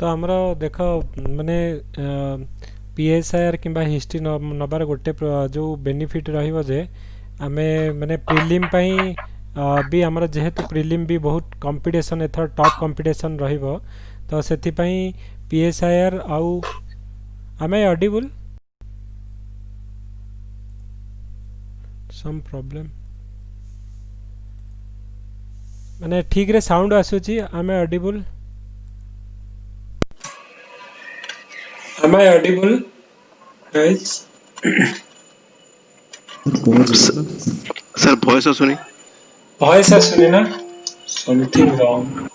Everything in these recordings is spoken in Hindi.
तो आमर देख माने पीएसआईआर किंबा हिस्ट्री नबार गोटे जो बेनिफिट रहिबो जे आमे माने प्रिलिम पई भी आमर जेहेतु प्रिलिम भी बहुत कंपटीशन एथर टॉप कंपटीशन रहिबो तो सेथि पई पीएसआईआर आउ आमे ऑडिबल सम प्रॉब्लम माने ठीक रे साउंड आसुची आमे audible am I audible guys sir voice आसुनी voice आसुनी ना something wrong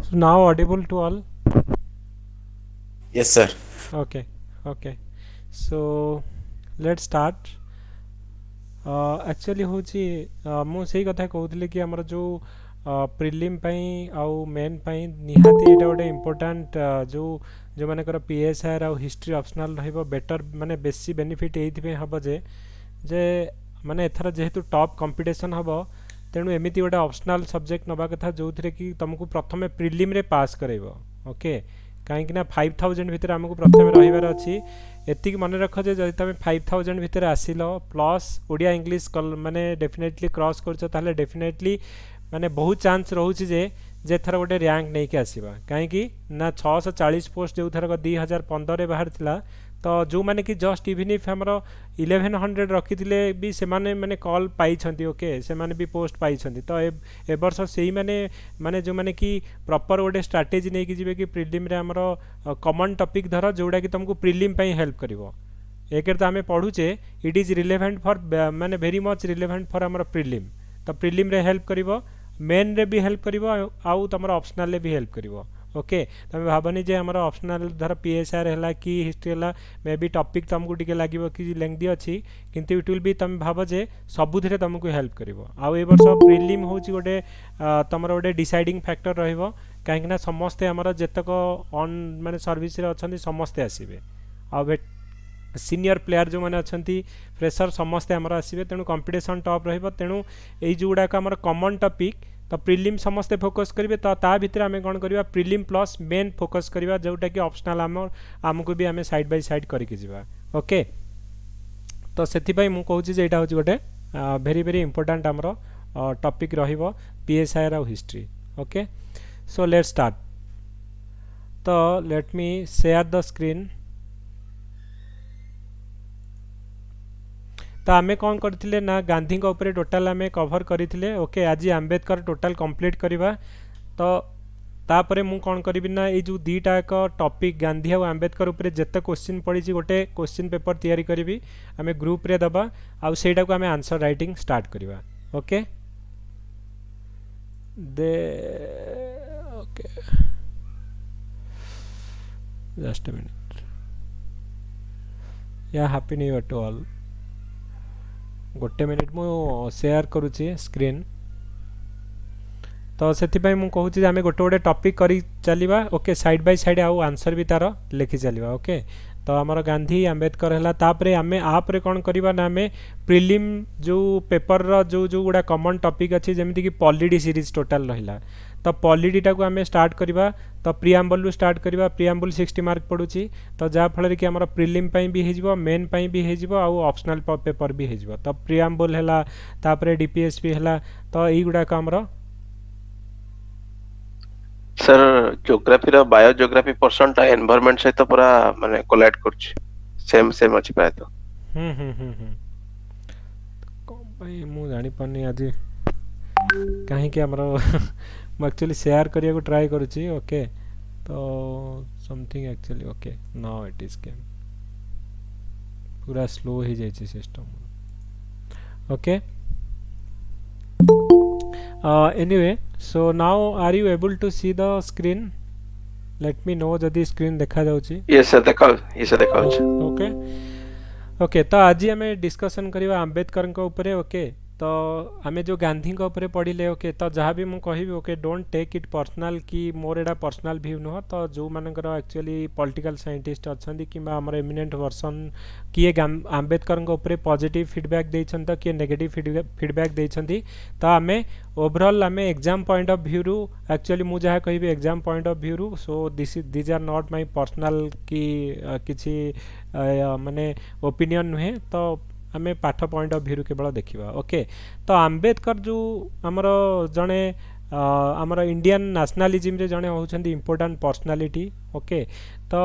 so now audible to all Yes, sir. okay okay so let's start actually हूँ मुझे कथा कहूली कि आमर जो प्रिलिम आउ मेन निहाती एटा गोटे इम्पोर्टाट जो जो मानकर पीएसआर आउ हिस्ट्री ऑप्शनल रहिबो बेटर माने बेसी बेनिफिट एइथिबे हबो जे माने एथर जेहेतु टॉप कंपटीशन हबो तेणु एमिति गोटे ऑप्शनल सब्जेक्ट नबा कथा जो थिरे कि तुमको प्रथमे प्रिलिम रे पास करैबो ओके कहीं 5000 भितर आमको प्रथम रहिबार अछि एतिक मन रख जे जदि तुम 5000 भितर आसिल प्लस ओडिया इंग्लिश माने डेफिनेटली क्रॉस करछ ताले डेफिनेटली माने बहुत चांस रहउछि जे थर गोटे रैंक नहीं के आसीबा कहीं ना 640 पोस्ट जो थर 2015 रे बाहर थिला तो जो माने कि जस्ट इवन इफ हमरो 1100 रखिथिले भी से माने माने कॉल पाई छंती ओके से माने भी पोस्ट पाई छंती तो ए वर्ष सेही माने माने जो माने कि प्रॉपर गोटे स्ट्रेटजी नै कि जिवे कि प्रिलिम रे हमरो कॉमन टॉपिक धर जोडा कि तुमको प्रिलिम पई हेल्प करिवो एकर त हमें पढुचे इट इज रिलेवेंट फॉर माने वेरी मच रिलेवेंट फॉर हमरो प्रिलिम तो प्रिलिम रे हेल्प करिवो मेन रे भी हेल्प करिवो आउ तमरो ऑप्शनल रे भी हेल्प करिवो ओके तुम भावनी जे हमारा ऑप्शनल धर पीएसआर है कि हिस्ट्री है मे बी टॉपिक तुमको टिके लगे कि लेंथी अच्छी किंतु इट विल बी तुम भाव जे सबुथिरे तुमको हेल्प करिवो आउ ए वर्ष प्रिलिम होची गोटे तमरो गोटे डिसाइडिंग फैक्टर रहिबो काहेकि ना समस्ते हमर जेतक ऑन माने सर्विस रे अछंती समस्ते आसीबे आउ सीनियर प्लेयर जो मैंने अच्छा फ्रेशर समस्ते आमर आसवे तेणु कंपटीशन टॉप रहिबो तेणु एई जोडाक हमर कॉमन टॉपिक तो प्रिलिम समस्ते फोकस करेंगे तो ता भितर आम कौन करवा प्रिलिम प्लस मेन फोकस करवा जोटा कि ऑप्शनल आमको भी आम साइड बाय साइड करके जीवा ओके तो से मुझे कहूँ यहाँ हूँ गोटे भेरी भेरी इंपोर्टाट आमर टॉपिक रहिबो पीएसआईआर आउ history okay so let's start तो let me share the screen तो आमे कौन करथिले ना गांधी का ऊपर टोटल आमे कवर करथिले ओके आज आंबेडकर टोटल कंप्लीट करवा तो तापरे मु कौन करी ना ये जो दीटा एक टॉपिक गांधी और आंबेडकर ऊपर जिते क्वेश्चन पड़ी गोटे क्वेश्चन पेपर तैयारी करी आमे ग्रुप रे दबा आउ सेटा को आमे आंसर राइटिंग स्टार्ट करवा ओके दे ओके जस्ट अ मिनट या happy new year to all गोटे मिनिट मु शेयर करुच्ची स्क्रीन तो से मुझे गोटे गोटे टॉपिक करी चलिबा ओके साइड बाय साइड आउ आंसर भी तार लिखि चलिबा ओके तो आमर गांधी आंबेडकर है तापर आम आप्रे कौन करवा ना आम प्रिलिम जो पेपर रो जो जो गुड़ा कॉमन टॉपिक अच्छी जमीक पॉलिटी सीरीज टोटाल रहा तो पॉलिटीटा को आम स्टार्ट करवा तो प्रियाम्बल रू स्टार्ट करवा प्रियाम्बल 60 मार्क पड़ुची तो जहाँफल कि आम प्रिलिम भी हो मेन भी हो आउ ऑप्शनल पेपर भी हो तो प्रियाम्बल है तापर डीपीएसपी है तो युड़ाक आमर सर ज्योग्राफी रो बायो ज्योग्राफी पर्सन टा एनवायरनमेंट सहित पूरा माने कोलाइड करछि सेम सेम अछि प्राय तो भाई मु जानी पानी आज कहीं कि हमरो मैं एक्चुअली शेयर करिया को ट्राई करूची ओके तो something actually okay now it is game पूरा स्लो ही जाइए system okay anyway so now are you able to see the screen let me know जदि स्क्रीन देखा जाउची यस सर देखा ओके ओके तो आज आम डिस्कसन करवा आंबेडकर ऊपर ओके तो आम जो गांधी ऊपर पढ़ले ओके तो जहाँ भी मुझे कहि okay don't take it personal कि मोर एडा पर्सनल व्यू नुह तो जो मानकर एक्चुअली पॉलिटिकल साइंटिस्ट अच्छा कि आमर एमिनेंट पर्सन किए आंबेडकर ऊपर पॉजिटिव फीडबैक देइछन तो किए नेगेटिव फीडबैक देइछन तो आम ओवरऑल आम एग्जाम पॉइंट ऑफ व्यू रू एक्चुअली मुझे जहाँ कहि एग्जाम पॉइंट ऑफ व्यू रू so this are not my personal कि किसी माने ओपिनियन नुहे तो आम पाठ पॉइंट ऑफ व्यू केवल देखा ओके तो आंबेडकर जो आमर जड़े आमर इंडियन नेशनलिज्म रे जड़े होउछंती इंपोर्टेंट पर्सनालिटी ओके तो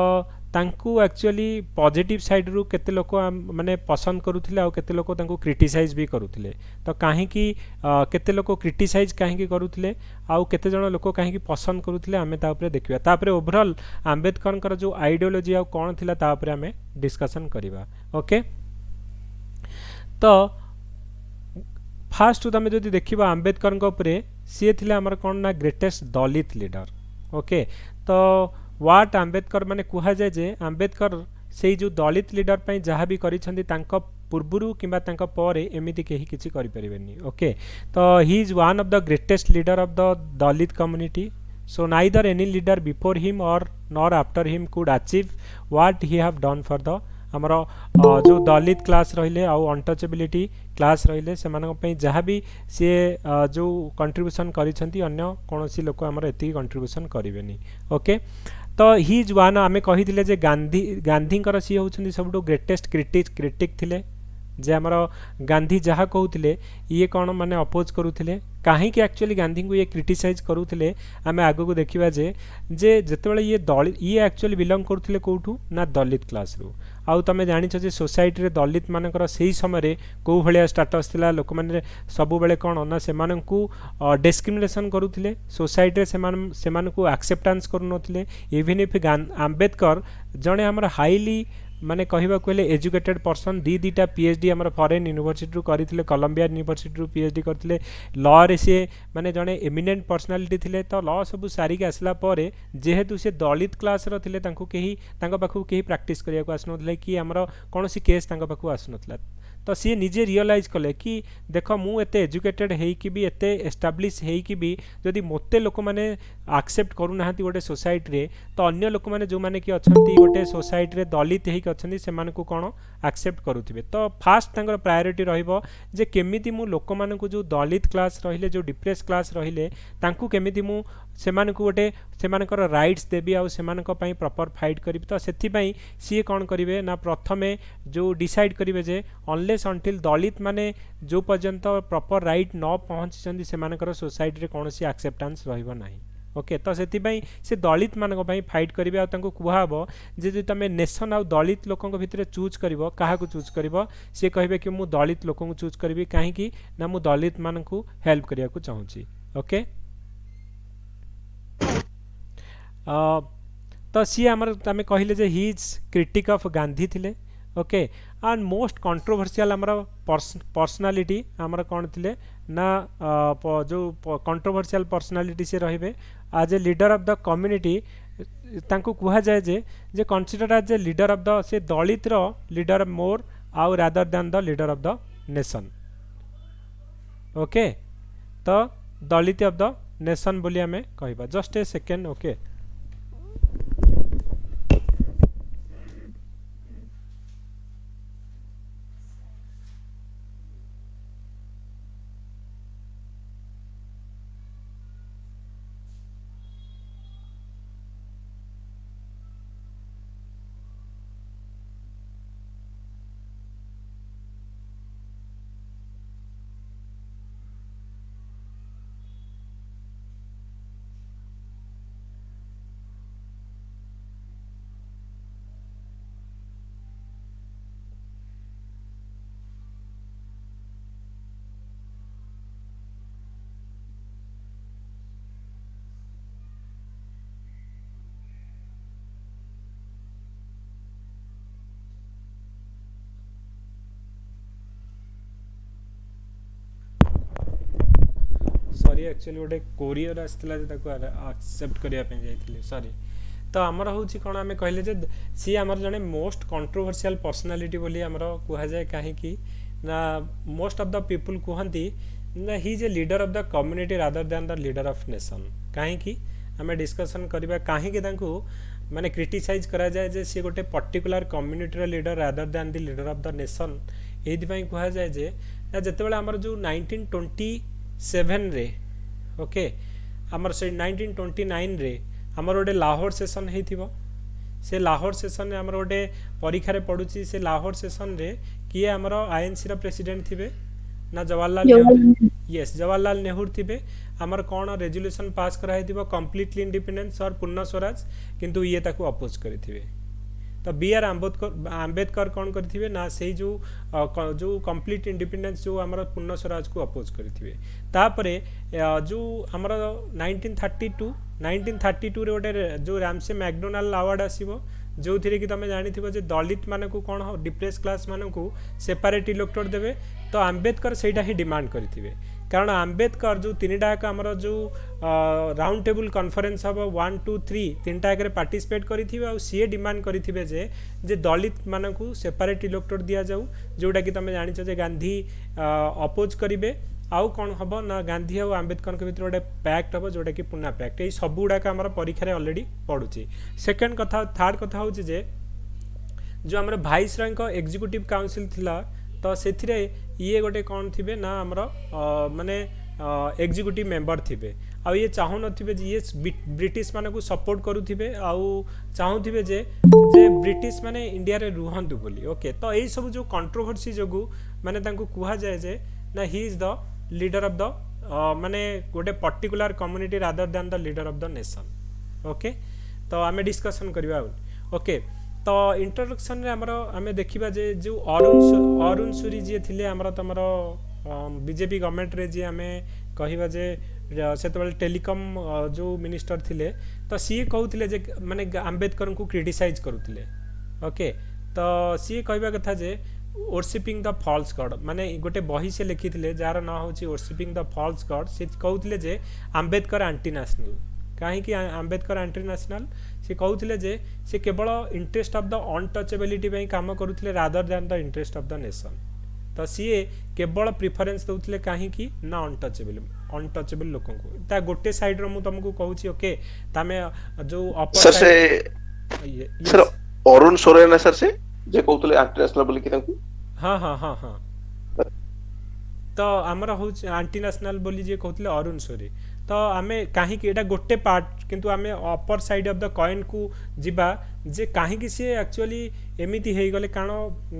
तांकू एक्चुअली पॉजिटिव साइड रू केते लोक माने पसंद करुथिले आ केते लोक तांकू क्रिटिसाइज भी करुथिले तो काहे कि केते लोक क्रिटिसाइज काहे कि करुथिले आ केते जण लोक काहे कि पसंद करुथिले आमे ता ऊपर देखिबा तापर ओवरऑल आंबेडकर जो आइडियोलॉजी आ कोन थिला ता ऊपर आमे डिस्कशन करिबा ओके तो फास्ट तुम जो देखा आंबेडकर सी थे आमर कौन ना ग्रेटेस्ट दलित लीडर ओके तो व्हाट आंबेडकर माने कह जाए जे आंबेडकर से जो दलित लीडर पर जहाँ भी कर पूर्वरु किंबा पर एमती कहीं किसी करें ओके तो he is one of the greatest leader of the Dalit community so neither any leader before him और nor after him could achieve what he have done for the आमर जो दलित क्लास रहिले आउ अनटचेबिलिटी क्लास रहिले से जहाँ भी सी जो कंट्रीब्यूशन करिसेंती अन्य कौनसी लोक आमर एति कंट्रीब्यूशन करेनि ओके तो ही इज वन आम कही जे गांधी सी होउछंती सबटू ग्रेटेस्ट क्रिटिक थिले जे आमर गांधी जहाँ कहते ये कौन माने अपोज करुले कहीं एक्चुअली गांधी को ये क्रिटिसाइज करुले आम आग को देखा जे जितेबाला ये दलित ये एक्चुअली बिलंग करुले कौटू ना दलित क्लास रू आउ तुम जानिछ जे सोसाइटी रे दलित मानकर सही समय कौ भाया स्टाटस थिला लोक माने सब बेले कौन ना सेमानकु डिस्क्रिमिनेशन करुले सोसाइटी रे सेमान को एक्सेप्टेंस करुनथिले इवन इफ आंबेडकर जड़े आमर हाईली माने कहवा कहले एजुकेटेड पर्सन दीटा पीएचडी आमर फॉरेन यूनिवर्सिटी रू करथिले कोलंबिया यूनिवर्सिटी रू पीएचडी करथिले लॉ रे से माने जड़े एमिनेंट पर्सनालिटी थिले तो लॉ सब सारिक आसला परे जेहेतु से दलित क्लास रो थिले तांको केही तांको पाखु केही प्रैक्टिस करिया को आसनथले कि आमर कोनोसी केस तांको पाखु आसनथला तो सी निजे रियलाइज कले कि देख मु एते एजुकेटेड हेकि भी एते एस्टाब्लिश हेकि भी जदि मोते लोक माने एक्सेप्ट करूना गोटे सोसाइटी रे तो अन्य लोक माने जो माने कि अछंती गोटे सोसाइटी रे दलित हेकि अछंती सेमान को कोन एक्सेप्ट करूथिबे तो फास्ट तांकर प्रायोरिटी रहइबो जे केमिति मु लोक मान को जो दलित क्लास रहिले जो डिप्रेस क्लास रहिले तांकू केमिति मु सेमान को गोटे सेमानकर राइट्स देबी आ सेमानक पई प्रॉपर फाइट करिबी तो सेथि पई सी कोन करिवे ना प्रथमे जो डिसाइड करिवे जे अनलेस अंटिल दलित माने जो पर्यंत प्रॉपर राइट न पहुँची सेमानकर सोसाइटी रे कोनोसी एक्सेप्टेंस रहइबो नाही ओके तो से दलित मानक पई फाइट करिवे आ तांको कुहाबो जे जे तमे नेशन आ दलित लोकंक भितरे चूज करिवो काहा को चूज करिवो से कहबे कि मु दलित लोकंक चूज करिवि काहे कि ना मु दलित मानकू हेल्प करिया को चाहूची ओके तो सी आमर आम कहले जे he is critic of Gandhi थिले ओके एंड मोस्ट कंट्रोवर्शियल आमर पर्सनालिटी आमर कौन थिले ना जो कंट्रोवर्शियल पर्सनालिटी से रहिबे as a leader of the community तांको कुहा जाए जे consider as a leader of the से दलित रो लीडर मोर आउ rather than the leader of the nation okay तो दलित ऑफ द नेशन बोली आमे कहबा just a second okay sorry actually गोटे कोरियर आसला एक्सेप्ट करने जाइए सॉरी तो आमर हूँ कौन आम कहले जे सी आमर जड़े मोस्ट कंट्रोवर्शियल पर्सनालीटी बोली आमर कहुए कहीं ना मोस्ट ऑफ द पीपल कहती ना he is a leader of the community rather than the leader of nation कहीं आम डिस्कसन करवा कहीं माने क्रिटिसाइज करा जाए जे सी गोटे particular community leader rather than the leader of the nation ये कह जाए जे ना जिते आमर जो 1927 रे ओके आमर से 1929 रे आमर गोटे लाहौर सेशन हो से लाहौर सेशन आमर गोटे परीक्षा पड़ुची से लाहौर सेशन रे किए आमर आईएनसी प्रेसिडेंट थे ना जवाहरलाल नेहरू यस जवाहरलाल नेहरू थे आमर कौन रेजुलेशन पास कराई कंप्लीटली इंडिपेंडेंस और पूर्ण स्वराज किंतु ये ताकू अपोज करेंगे तो बी आर आम्बेडकर कौन करेंगे ना से जो कंप्लीट इंडिपेंडेंस जो आमर पूर्ण स्वराज को अपोज करेंगे तापरे जो आमर 1932 रे गोटे जो रामसे मैकडोनाल्ड अवार्ड आसीबो जो थी कि तुम जानी जे दलित मानक कौन हो डिप्रेस क्लास मानक सेपरेट इलेक्टोर देवे तो आम्बेडकर सेटा ही डिमांड करेंगे कारण आम्बेडकर जो तीन टाक आमर जो राउंड टेबल कॉन्फ्रेंस हम 1 2 3 तीन टाक पार्टिसिपेट करेंगे सी डिमांड करेंगे जे दलित मानक सेपरेट इलेक्टोर दि जाऊ जोटा कि तुम जानिच जे गांधी अपोज करेंगे आउ कौन हम ना गांधी और आम्बेडकर भर गोटे पैक्ट हम जोटा कि पुना पैक्ट ये सब गुड़ाक आम परीक्षा अलरेडी पड़ुची सेकेंड कथा थर्ड कथा हूँ जे जो आम भाइस रॉय एग्जीक्यूटिव काउंसिल थिला तो से ये गोटे कौन थे ना आमर माने एग्जीक्यूटिव मेंबर थे आ ये चाहू थे ये ब्रिटिश मान को सपोर्ट करुवे चाहूे जे ब्रिटिश माने इंडिया रे रुहंतु बोली ओके तो यही सब जो कंट्रोवर्सी जो माने कह जाए जे ना he is the leader of the माने गोटे particular community rather than the leader of the nation okay तो आम डिस्कसन करवा ओके तो इंट्रोडक्शन रे हमरो आमे देखिबा जे जो अरुण सूरी जी थिले हमरो तमरो बीजेपी गवर्नमेंट रे जी आमे कहिबा जे सेतबेल टेलीकॉम जो मिनिस्टर थिले तो सी कहउथिले जे माने आम्बेडकर को क्रिटिसाइज करूथिले ओके तो सी कहबा कथा जे वर्शिपिंग द फॉल्स गॉड माने गोटे बही से लिखिथिले जार ना होची वर्शिपिंग द फॉल्स गॉड से कहउथिले जे आम्बेडकर एंटी नेशनल कहीं आम्बेडकर एंटी नेशनल से कहते जे से केवल इंटरेस्ट ऑफ द अनटचेबिलिटी काम करुले rather than the interest of the nation तो सी केवल प्रिफरेन्स दौले कहीं ना अनटचेबल लोक को गोटे साइड रो तुमको कहूँ ओके तमें जो सर से सर अरुण सोरेन सर से जे कहउतले एंटी नेशनल बोली कि तांको हाँ हाँ हाँ हाँ तो आमर हूँ एंटी नेशनल बोली जे कहते अरुण सोरी तो आम कहीं एटा गोटे पार्ट किंतु आम upper side of the coin को जीवा जे कहीं सी एक्चुअली एमती हो गले कारण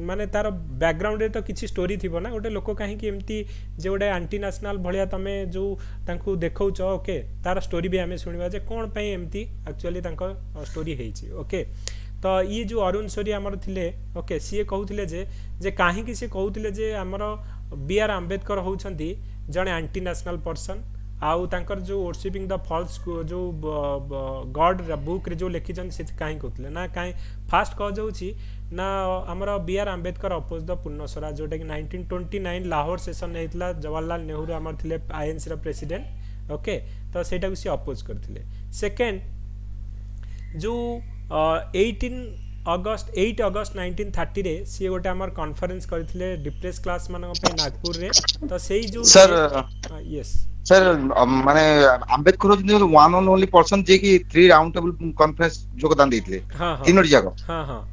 माने तार बैकग्राउंड रे तो किसी स्टोरी थी ना गोटे लोक कहीं एमती जे गोटे एंटी नेशनल भाया तुम जो तांको देखौछ ओके तार स्टोरी भी आम शुणा जे कौन पे एमती एक्चुअली स्टोरी होइछि ओके तो ये जो अरुण सोरी आमर थिले ओके सी कहते जे कहीं सी कहते जे आमर बी आर आम्बेडकर होउछंती जड़े एंटी नेशनल पर्सन आउ तांकर जो वर्शिपिंग द फॉल्स जो गॉड बुक रे जो लिखिछन से कहीं कहते ना कहीं फास्ट कह जाउछि ना आमर B R Ambedkar oppose the Purna Swaraj जोटा कि 1929 लाहौर सेशन होता जवाहरलाल नेहरू आमर थिले आईएनसी प्रेसिडेंट ओके तो सेटा को सी अपोज करथिले सेकेंड जो 8 अगस्त 1930 रे सी गोटे आमर कॉन्फ्रेंस करथिले डिप्रेस क्लास मान नागपुर रे तो सेही जो सर यस सर माने Ambedkar one and only person जे कि 3 राउंड टेबल कॉन्फ्रेंस योगदान देथिले तीनों जाको हां हां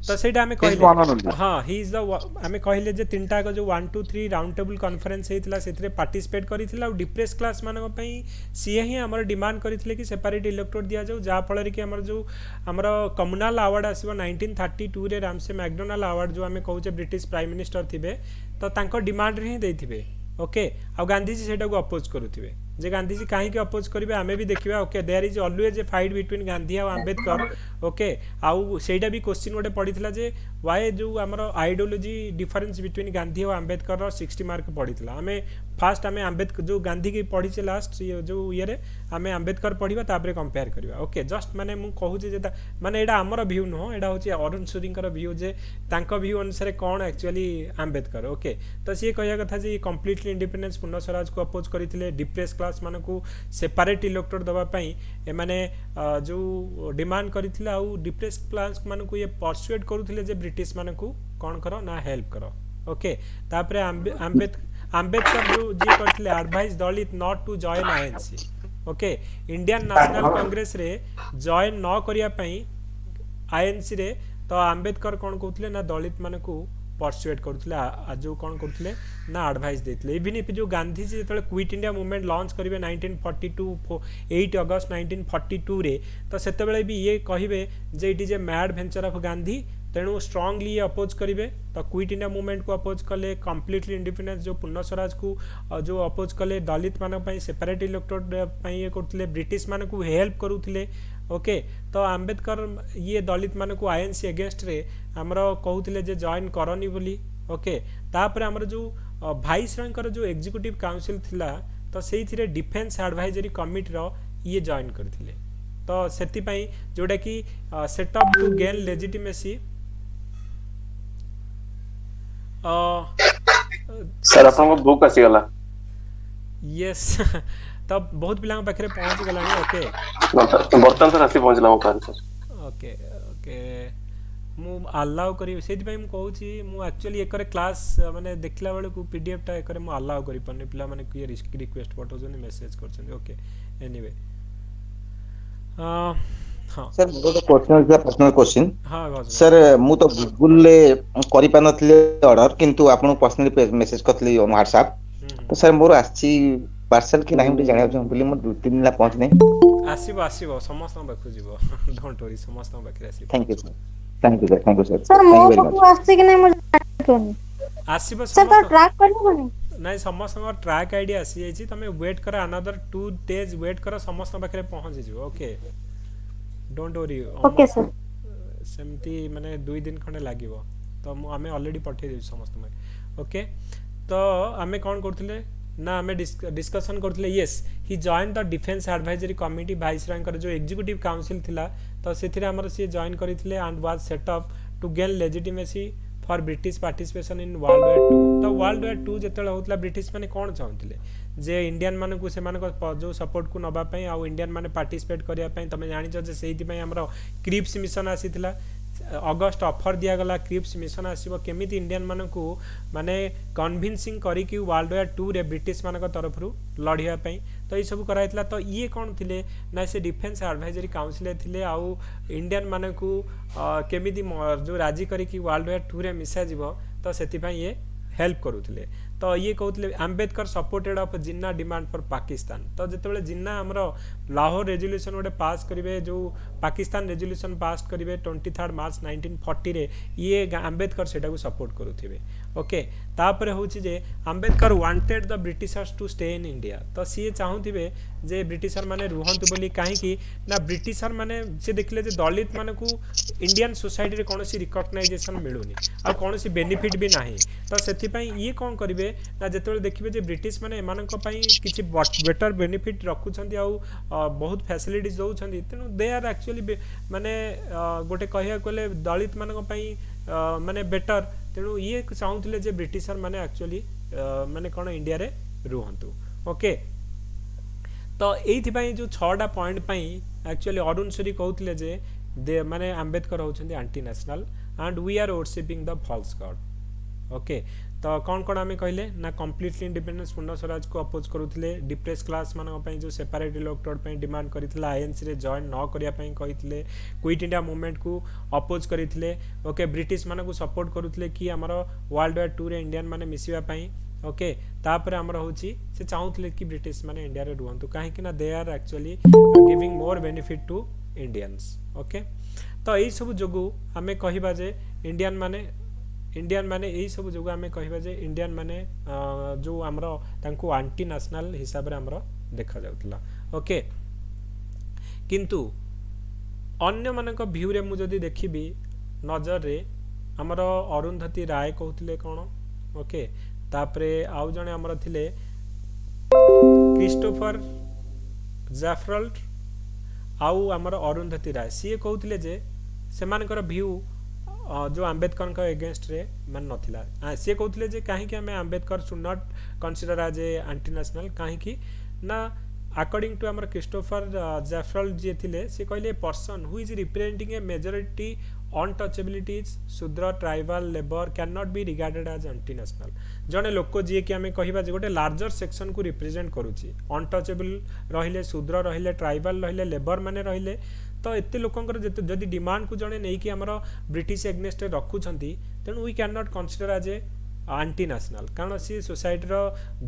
तो सेटा हमें कहले हाँ ही इज द आम कहले जे तीन टाक जो 1 2 3 राउंड टेबल कॉन्फ्रेंस होता से पार्टिसिपेट करथिला और डिप्रेस क्लास मान सी ही आम डिमांड करथिले कि सेपरेट इलेक्टोर दिया जाऊ जहाँ फल कि आमर जो आमर कम्युनाल अवार्ड आसो 1932 रे रामसे मैकडोनाल्ड अवार्ड जो आम कहूचे ब्रिटिश प्राइम मिनिस्टर थे तो तांको डिमांड रे ही देथिबे ओके आ गांधीजी सेटा को अपोज करुथिबे जे गांधीजी कहीं अपोज करेंगे आमे भी देखा okay there is always a fight between Gandhi और आम्बेडकर ओके आउ सेटा भी क्वेश्चन गोटे पड़ीला जे वाई जो आमर आइडियोलॉजी डिफरेंस बिटवीन गांधी और आम्बेडकर 60 मार्क पड़ीला आमे फास्ट आमे आम्बेडकर जो गांधी की पढ़ीचे लास्ट जो ये आमे आम्बेडकर पढ़ा तापर कंपेयर करवा ओके जस्ट माने मु कहूचे जे माने एटा आमर व्यू नुह एटा होची अरुण सूरींकर व्यू जे तांको व्यू अनुसार कौन एक्चुअली आम्बेडकर ओके तो सी कहया कथा जे कंप्लीटली इंडिपेंडेंस पूर्ण स्वराज को अपोज करथिले डिप्रेस क्लास मानकू सेपरेट इलेक्टोड दबा पई ए माने जो डिमांड करथिले आउ डिप्रेस क्लास मानकू ये परसुएट करूथिले जे ब्रिटिश मानकू कोन करो ना हेल्प करो ओके तापरे आंबेडकर जो जी करथिले advice Dalit not to join INC okay Indian National Congress रे जॉइन न करिया पई आईएनसी रे तो आंबेडकर कोन कहउथिले ना दलित मानकू परसुएट करथिले जो कोन करथिले ना एडवाइस देथिले इवन इफ जो गांधी जी जेतले क्विट इंडिया मूवमेंट लॉन्च करिवे 1942 8 अगस्त 1942 रे तो सेते बेले भी ये कहिबे जे it is a mad venture of Gandhi तेणु स्ट्रांगली अपोज करेंगे तो क्विट इंडिया मूवमेंट को अपोज कले कम्प्लीटली इंडिपेंडेंस जो पूर्ण स्वराज को जो अपोज कले दलित मान सेपरेट इलेक्टोरेट ये करते ब्रिटिश मान को हेल्प करूले ओके तो आंबेडकर ये दलित मान को आईएनसी अगेंस्ट रे आमर कहते जे जॉइन करनी बोली ओके तापर आमर जो भाइस रॉयर जो एग्जीक्यूटिव काउंसिल थिला तो से डिफेन्स एडवाइजरी कमिटी रो ये जॉइन करथिले तो सेति जोटा कि set up to gain legitimacy sir आपन बुक आसी गला यस तब बहुत पिला पाखे पहुंच गला ओके बर्तन सर आसी पहुंचला मो पान सर ओके ओके मु अलाउ करी सेति पई मु कहूची मु एक्चुअली एकरे क्लास माने देखला बेले को पीडीएफ टा एकरे मु अलाउ करी पन्ने पिला माने क्लियर रिक्वेस्ट पठौछन मेसेज करछन ओके एनीवे हाँ सर मोर पर्सनल क्वेश्चन हाँ सर मु तो गूगल ले करि पा नथले ऑर्डर किंतु आपन पर्सनली मेसेज करथले ऑन व्हाट्सएप तो सर मोर आछि पार्सल कि नाही हम जानिया चाहू बोली मोर 2-3 दिन ला पहुंच नहीं आसीबो समस्त बाकू जीवो डोंट वरी समस्त बाकी आसीबो थैंक यू सर सर मो को आछि कि नहीं मुझे आसीबो सर तो ट्रैक करनी बने नहीं समस्त ट्रैक आईडी आसी जाइछि तमे वेट कर अनदर 2 डेज वेट कर समस्त बाकी पहुंच जीवो okay don't worry okay sir सेमती माने 2 दिन खंडे लागिवो तो आमे ऑलरेडी पठे देउ समस्त में ओके तो आमे कोन करथिले ना आमे डिस्कशन करथिले yes he join the defence advisory committee वाइस रैंकर जो एग्जीक्यूटिव काउंसिल थिला तो सेथिरे हमर से जॉइन करिथिले and was set up to gain legitimacy for British participation in world war 2 तो वर्ल्ड वार 2 जेतले होतला ब्रिटिश माने कोन चाहथिले जे इंडियन माने को से माने को जो सपोर्ट को नबा पई आ इंडियन माने पार्टिसिपेट करिया पई तमे जानि छ जे सेहिति पई हमर क्रिप्स मिशन आसीथिला अगस्त ऑफर दिया गला क्रिप्स मिशन आसीबो केमिति इंडियन माने को माने कन्विंसिंग करी कि वर्ल्ड वार 2 रे ब्रिटिश माने को तरफ रु लढिया पई तो ये सब कराइतला तो ये कोन थिले ना से डिफेंस एडवाइजरी काउंसिल थिले आ इंडियन माने को केमिति जो राजी करी कि वर्ल्ड वार 2 रे मिसा जीवो तो सेति पई ये हेल्प करूथिले तो ये कहते Ambedkar supported of Jinnah demand for Pakistan तो जिते जिन्ना आमर लाहौर रेजोल्यूशन गोटे पास करेंगे जो पाकिस्तान रेजोल्यूशन पास करेंगे 23 मार्च 1940 रे ये आंबेडकर सेटा को सपोर्ट करुथिबे ओके तापर होची जे Ambedkar wanted the Britishers to stay in India तो सी चाहूथिबे जे ब्रिटिशर माने रुहंतु बोली काहे कि ना ब्रिटिशर माने से देखले जे दलित माने को इंडियन सोसाइटी रे कोनोसी रिकॉग्नाइजेशन मिलुनी आ कोनोसी बेनिफिट भी नाही तो सेथि पई ये कोन करिवे ना जेतले देखिबे जे ब्रिटिश माने एमानक पई किछि बेटर बेनिफिट रखुछंती आ बहुत फैसिलिटीज दउछंती तेनु दे आर एक्चुअली माने गोटे कहिया कोले दलित मानक पई माने बेटर तेनु ये चाहूथिले जे ब्रिटिशर माने एक्चुअली माने कोन इंडिया रे रुहंतु ओके तो एइथि जो 6टा पॉइंट पई एक्चुअली अरुण सूरी कहउथिले जे दे माने आंबेडकर होछंती anti national and we are worshipping the false god okay तो कौन आम कहले ना कम्प्लीटली इंडिपेंडेंस पूर्ण स्वराज को अपोज करुले डिप्रेस क्लास मान जो सेपरेट इलेक्टोरेट डिमांड करथिला आईएनसी रे जॉइन न करिया पई कहिथिले क्विट इंडिया मूवमेंट को अपोज करथिले ओके ब्रिटिश मान को सपोर्ट करुले कि हमर वर्ल्ड वार 2 रे इंडियन माने मिसिबा पई ओके तापर हमर होची से चाहूथिले कि ब्रिटिश माने इंडिया रे रुहंतु काहे कि ना they are actually giving more benefit to Indians okay तो एई सब जोगु हमें कहिबा जे इंडियन माने यही सब जो आम कह इंडियन माने जो आमर तांको आंटी नेशनल हिसाब रे आमर देखा जाउतला ओके किंतु अन्य मानक व्यू रे मु जदी देखिबी नजर रे आमर अरुंधति राय कहउतले कोन ओके तापरे आउ जने आमर थिले क्रिस्टोफर जैफरल्ड आउ आमर अरुंधति राय सी कहउतले जे सेमानकर व्यू जो आंबेडकर का एगेंस्ट रे मान नथिला सी कहउतले जे काहे कि हमें Ambedkar should not consider as a anti national काहे कि ना अकॉर्डिंग टू आमर क्रिस्टोफर जैफ्रल जी थिले से कहले person who is representing a majority untouchabilities Shudra tribal labour can not be regarded as anti national जड़े लोक जी कि आम कह गोटे लार्जर सेक्शन को रिप्रेजेंट करुच्ची अनटचेबल रहिले शूद्र रहिले ट्राइबल रहिले लेबर माने रहिले तो एत लोकंकर जदि डिमांड को जड़े नहीं कि आमर ब्रिटिश एग्नेस्ट रखुंट तेणु we can not consider as a anti national कारण सी सोसाइटी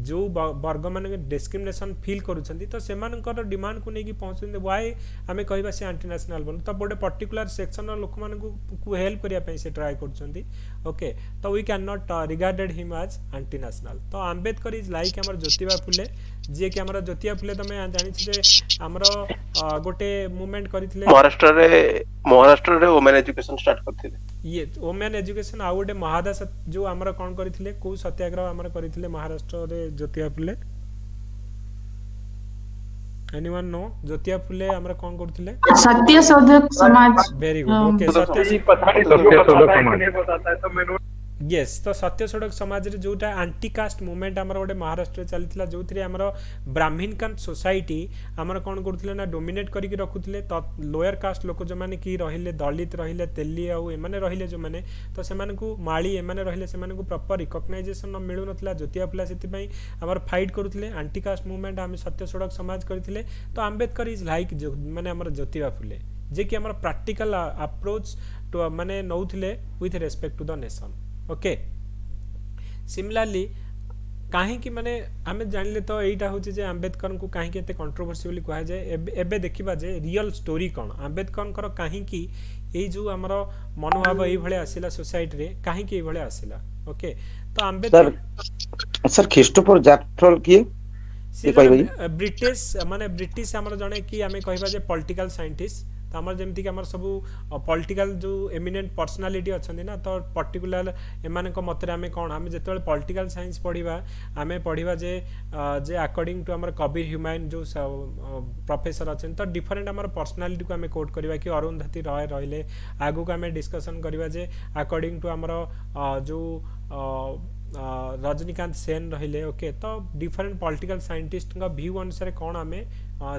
जो वर्ग मान डिस्क्रिमिनेशन फील करुँच तो से डिमांड को लेकिन पहुँचते वाई आम कह सी आंटी नेशनल बोल तो गोटे पर्टिकुलर सेक्शन लोक मानू हेल्प करने से ट्राए कर ओके तो we can not regarded him as anti national तो आंबेडकर इज लाइक आमर ज्योतिबा फुले जी कि आमर ज्योतिबा फुले तुम जानी आमर गोटे मूवमेंट करते महाराष्ट्र रे वुमेन एजुकेशन स्टार्ट करथिले ये वुमेन एजुकेशन आ गोटे महादास जो आमर कौन करथिले को सत्याग्रह आमर करथिले महाराष्ट्र रे ज्योतिबा फुले एनीवन नो ज्योतिबा फुले आमर कौन करथिले सत्य शोधक समाज वेरी गुड ओके सत्य पता नहीं बताता है तो मैं यस तो सत्य सड़क समाज रे जोटा आंटी कास्ट मूवमेंट आमर गोटे महाराष्ट्र चलता जो आमर ब्राह्मण कास्ट सोसाइटी आमर कौन करुले ना डोमिनेट करके रखुले तो लोअर कास्ट लोक जो मैंने कि रहिले दलित रहिले तेली आउ एमाने रहिले जो मैंने तो सेमानकु माली एमाने रहिले सेमानकु प्रॉपर रिकॉग्नाइजेशन मिलु नथला ज्योतिबा फुले सेति आमर फाइट करुले आंटी कास्ट मूवमेंट आम सत्य सड़क समाज करथिले तो आंबेडकर इज लाइक माने आमर ज्योतिबा फुले जे कि आमर प्रैक्टिकल अप्रोच टू माने नौथिले with respect to the nation okay similarly कहीं माने आम जानले तो यहीटा हूँ जे आंबेडकर को कहीं कंट्रोवर्सी बोली कह जाए एबे देखिबा जे रियल स्टोरी कौन आंबेडकर कहीं यही जो आमर मनोभाव ये आसला सोसाइटी रे कहीं ये आसला ओके तो आंबेडकर सर क्रिस्टोफर जैफ्रल किए ब्रिटिश माने ब्रिटिश आमर जने कि आमे कहबा जे पॉलिटिकल साइंटिस्ट तो आमर जमती कि आमर सब पॉलिटिकल जो एमिनेंट पर्सनालिटी अच्छी ना तो पर्टिकुलर एमान मतरे आमे कौन आमे जेतेबेले पॉलिटिकल साइंस पढ़िबा आमे पढ़िबा जे जे अकॉर्डिंग टू आमर कबीर ह्यूमैन जो प्रोफेसर अच्छे तो डिफरेंट आमर पर्सनालिटी को आमे कोट करबा कि अरुंधति रॉय रहिले आगु को आमे डिस्कशन करबा जे अकॉर्डिंग टू आमर जो रजनीकांत सेन रहिले ओके तो डिफरेंट पॉलिटिकल साइंटिस्ट का व्यू अनुसार कौन आमे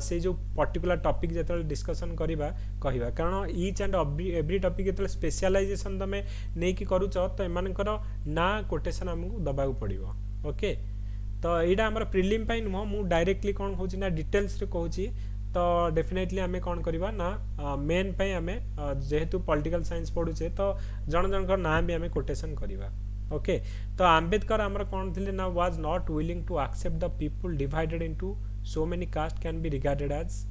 से जो पर्टिकुलर टॉपिक जो डिस्कशन करवा कहवा कारण ईच एंड एवरी टॉपिक जो स्पेशलाइजेशन तुम नहीं कि करुच तो एमानकर ना कोटेशन आमको दबा पड़ो ओके तो यहाँ आम प्रिलिम नुह मु डायरेक्टली कौन हो डिटेल्स रे कहूँ तो डेफिनेटली आमे कौन करवा ना मेन पे आमे जेहेतु पॉलिटिकल साइंस पढ़ुचे तो जन जनकर ना भी आमे कोटेशन करवा ओके तो आंबेडकर आमर कौन थे ना was not willing to accept the people divided into so many caste can be regarded as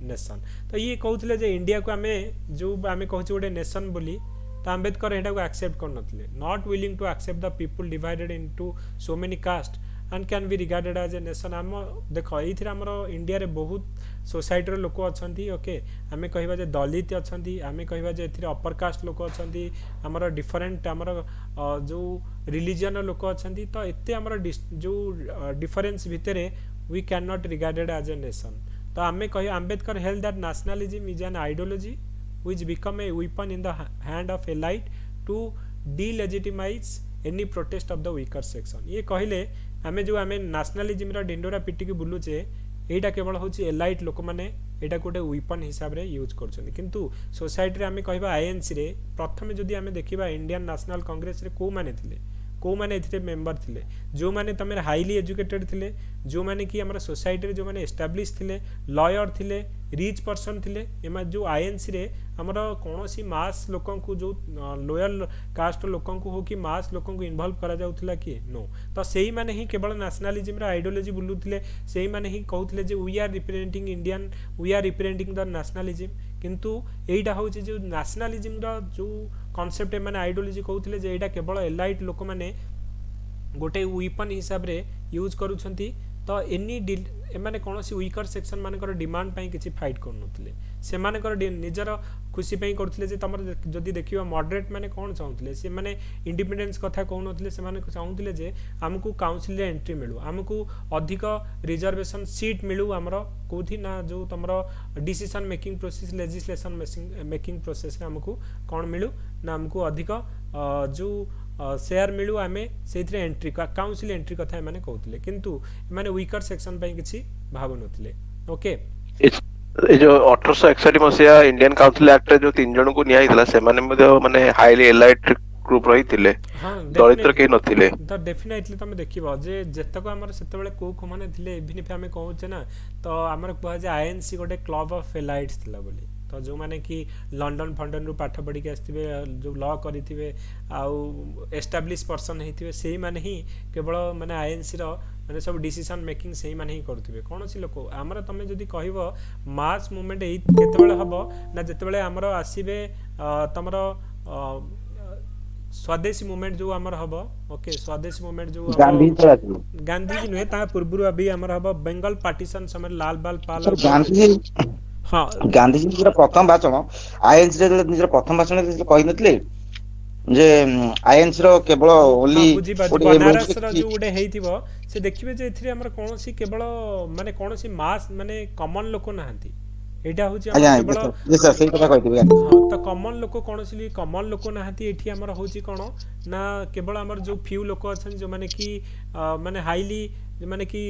nation तो ये कहते जे इंडिया को आमे जो आमे कहूँ गोटे नेशन बोली तो आंबेडकर यहाँ को एक्सेप्ट कर नथिले not willing to accept the people divided into so many caste and can be regarded as a nation आम देख ये आमर इंडिया रे बहुत सोसाइटी लोक अच्छा ओके आमे कहवा जे दलित अच्छा आमे कहवा जे अपर कास्ट लोक अच्छा आमर डिफरेंट आमर जो रिलीजन लोक अच्छा तो एते आमर जो डिफरेंस भितर we can not regarded as a nation तो आमे कह Ambedkar held that nationalism is an ideology which become a weapon in the hand of elite to delegitimize any protest of the weaker section ये कहले आमे जो आमे नेशनलिज्म डिंडोरा पिटिकी बुलुचे यहाँ केवल हूँ एलाइट लोक मैंने यहाँ गोटे वेपन हिसाब से यूज कर किंतु सोसाइटी आमे कहबा आईएनसी रे प्रथमे जदि आमे देखिबा इंडियन नेशनल कांग्रेस रे को माने थिले को माने एथिरे मेंबर थिले जो माने तमे हाईली एजुकेटेड थिले जो माने कि हमर सोसाइटी रे जो माने एस्टैब्लिश थिले लॉयर थिले रिच पर्सन थिले एमा जो आईएनसी रे हमर कोनोसी मास लोकन को जो लोयल कास्ट लोकन को हो कि मास लोकन को इन्वॉल्व करा जाउथला कि नो तो सेही माने ही केवल नेशनलिज्म रे आइडियोलॉजी बुलुथिले सेही माने ही कहउथिले जे we are representing Indian we are representing the nationalism किंतु एटा होची जो नेशनलिज्म रो जो कॉन्सेप्ट माने आइडियोलॉजी कहउथिले जे एटा केवल एलाइट लोक माने गोटे वेपन हिसाब रे यूज करूछंती तो एनी एमाने कोनोसी वीकर सेक्शन मानकर डिमांड पई किछि फाइट करनथले से मानकर निजर खुशी पई करथले जे तमर जदी देखिबा मॉडरेट माने कोन चाहुथले से माने इंडिपेंडेंस कथा कहनथले से माने चाहुथले जे हमकु काउंसिल रे एंट्री मिलु हमकु अधिक रिजर्वेशन सीट मिलु हमरो कोथि ना जो तमरो decision making process legislation making process रे हमकु कोन मिलु ना हमकु अधिक जो शेयर मिलू आमे सेथिरे एंट्री काउंसिल एंट्री कथा माने कहउतले किंतु माने वीकर सेक्शन पई किछि भाबु नथिले ओके ए जो 1861 मसिया इंडियन काउंसिल एक्ट रे जो 3 जन को निया हितला से माने हाईली एलाइट ग्रुप रही हाँ दलित के नथिले तो डेफिनेटली तुम देखिबो जे जेतक हमर सेते बेले को माने थिले इवन इफ हमें कहउचे ना तो हमर कहै जे आईएनसी गोटे क्लब ऑफ एलाइट्स थिला बोली तो जो माने कि लंडन फंडन रु पाठ पढ़ी के आस्थिबे जो लॉ करिथिबे आउ एस्टैब्लिश पर्सन हेथिबे सेही माने ही केवल माने आईएनसी रो माने सब डिसीजन मेकिंग सेही माने ही करथिबे कोनोसी लोक हमर तमे जदी कहइबो मास मूवमेंट एई केते बेले हबो ना जते बेले हमर आसीबे तमरो स्वदेशी मूवमेंट जो हमर हबो ओके स्वदेशी मूवमेंट जो गांधी जी नुहे ता पूर्वरु अभी हमर हबो बंगाल पार्टीशन समय लाल बाल पाल गांधी हाँ गांधी जी प्रथम भाषण आईएनसी रे निजर प्रथम भाषण कहि नथले जे आईएनसी रो केवल ओनली बुझी बाजी बनारस रो जो उडे हेइतिबो से देखिबे जे एथिरे हमर कोनोसी केवल माने कोनोसी मास माने कॉमन लोक नाहंती एटा होची हमर केवल जी सर सही कथा कहितबे तो कॉमन लोक कोनोसी कॉमन लोक नाहंती एठी हमर होची कोन ना केवल हमर जो फ्यू लोक अछन जो माने कि माने हाईली माने कि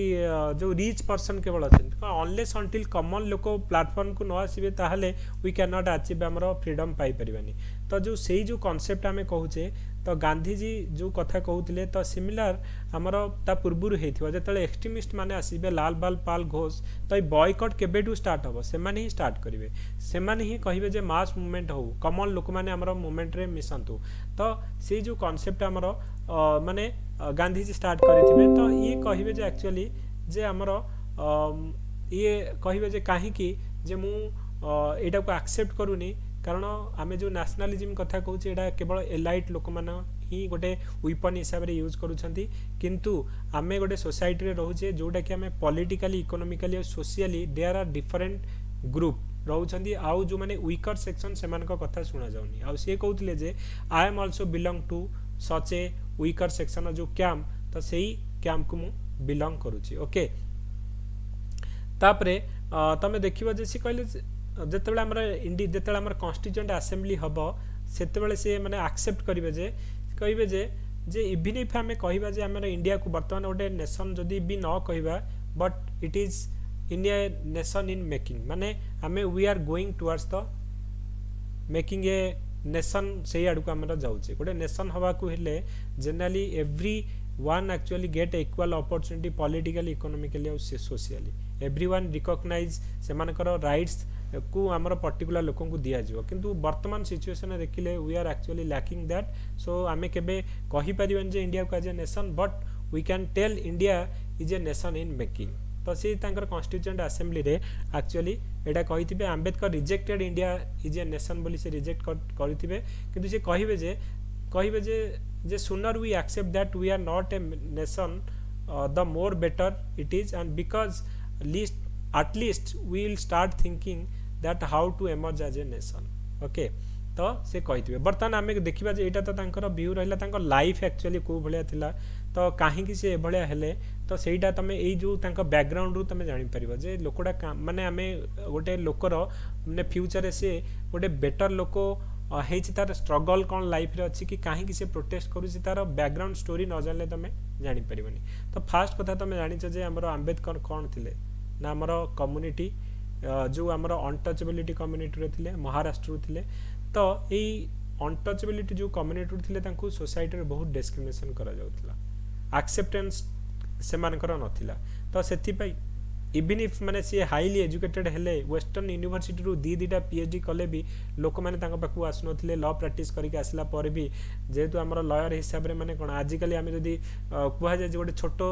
जो रिच पर्सन केवल अछन अनलेस अंटिल कॉमन लोक प्लेटफॉर्म को न आसीबे ताहले वी कैन नॉट अचीव हमर फ्रीडम पाई परिबानी तो जो सेही जो कांसेप्ट हमें कहूचे तो गांधी जी जो कथा कहउतले तो सिमिलर हमर ता पूर्वरु हेथिबो जेतले एक्सट्रीमिस्ट माने आसीबे लाल बाल पाल घोष तो ए बॉयकॉट केबेटू स्टार्ट हबो से माने ही स्टार्ट करिवे से माने ही कहिबे जे मास मूवमेंट हो कॉमन लोक माने हमर मूवमेंट रे मिसंतु तो से जो कांसेप्ट हमर माने गांधी जी स्टार्ट करिथिबे तो ये कहिबे जे एक्चुअली जे हमर ये कहिबे जे काहे कि जे मु एटा को एक्सेप्ट करूनी कारण आमे जो नेशनलिज्म कथा कहूचे एटा केवल एलाइट लोक मान ही गोटे वेपन हिसाब रे यूज करूछंती किंतु आमे गोटे सोसाइटी रे रहूचे जोटा कि आमे पॉलिटिकली इकोनॉमिकली और socially there are different group रहउछंती आउ जो माने वीकर सेक्शन सेमान को कथा सुना जाउनी आउ से कहउतले जे I am also belong to such a weaker section जो कैंप तो सेही कैंप को मु बिलोंग करूची ओके तापरे तमे देखिबो जे से कहले जेतेबेले हमर जेतेबेले हमर कॉन्स्टिट्यूएंट असेंबली हबो सेतेबेले से माने एक्सेप्ट करिवे जे कहिबे जे इवन इफ हमें कहिबा जे हमर इंडिया को वर्तमान गोटे नेशन जदी भी न कहिबा but it is India nation in making माने हमें we are going towards the making a nation से आड़ को हमर जाउचे गोटे नेशन हवा को हेले generally every one actually get equal opportunity politically economically और सोशली एवरीवन रिकॉग्नाइज सेमानकर राइट्स को आमर पर्टिकुलर लोक को दिया जिवो किंतु वर्तमान सिचुएशन देखिले we are actually lacking that so आमे केबे कहि परिबन जे इंडिया को as a nation but we can tell India is a nation in making तो से तांकर कॉन्स्टिट्यूएंट असेंबली रे एक्चुअली एटा कहिथिबे Ambedkar rejected India is a nation बोली से रिजेक्ट करिथिबे किंतु से कहिबे जे sooner we accept that we are not a nation the more better it is and because at least we will start thinking that how to emerge as a nation okay तो से कहिथिबे बर्तमान आमे देखिबा जे एटा तो तांकर व्यू रहला तांकर लाइफ एक्चुअली को भलिया थिला तो काहे कि से भलिया हेले तो सेटा तमे एई जो तांकर बैकग्राउंड रु तमे जानि परिबो जे लोकडा माने आमे गोटे लोकर माने फ्यूचर रे से गोटे बेटर लोक हेछि तार स्ट्रगल कोन लाइफ रे अछि कि काहे कि से प्रोटेस्ट करूछि तार बैकग्राउंड स्टोरी न जानले तमे जानि परिबोनी तो फास्ट कथा तमे जानि छ जे हमरो आंबेडकर कोन थिले ना आमर कम्युनिटी जो आमर अनटचेबिलिटी कम्युनिटी रे थिले महाराष्ट्र थिले तो एई अनटचेबिलिटी जो कम्युनिटी थिले तांको सोसाइटी रे बहुत डिस्क्रिमिनेशन करा जाउतला एक्सेप्टेंस से मानकर नथिला तो सेथि पई इवन इफ माने से हाईली एजुकेटेड हेले वेस्टर्न यूनिवर्सिटी रु दीटा पीएचडी कले भी लोक माने तांको पाखु आसु नथिले लॉ प्रैक्टिस करके आसला पर भी जेहेतु हमर लॉयर हिसाब रे माने कोन आजिकली आमे जदी कुहा जे गोटे छोटो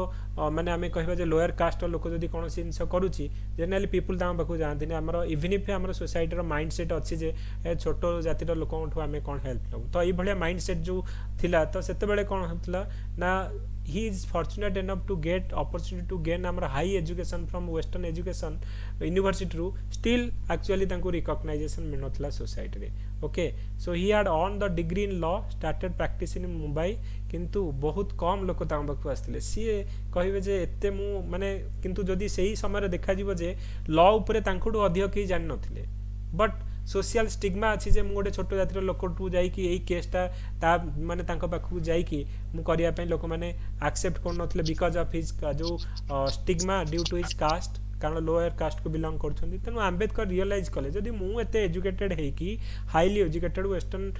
माने आमे कहबा जे लोअर कास्ट लोक जदी कोन सिंस करूची जनरली पीपल तांको पाखु जानथिने हमर इवन इफ हमर सोसाइटी रो माइंडसेट अछि जे छोटो जाति रो लोकठु आमे कोन हेल्प लो तो ई भलिया माइंडसेट जो थिला तो सेते बेले कोन हतला ना he is fortunate enough to get opportunity to gain our high education from western education university ru still actually tanku recognition minotla society re okay so he had on the degree in law started practicing in Mumbai किंतु बहुत कम लोक तांको पाखु आस्थिले सी कहिबे जे एते मु माने किंतु जदी सेही समय रे देखा जिवो जे लॉ ऊपर तांकोडू अधिक की जानि नथिले बट सोशल स्टिग्मा अच्छी जे गोटे छोट जातिर लोक जाकि यही केसटा ता माने तांको पाखु जाकि मु करिया पई लोक माने एक्सेप्ट कर नथले बिकॉज ऑफ हिज जो stigma due to his caste कारण लोअर कास्ट को बिलोंग करछन्ती तेणु आंबेडकर रियलाइज कले जदि मु एते एजुकेटेड है कि हाईली एजुकेटेड वेस्टर्न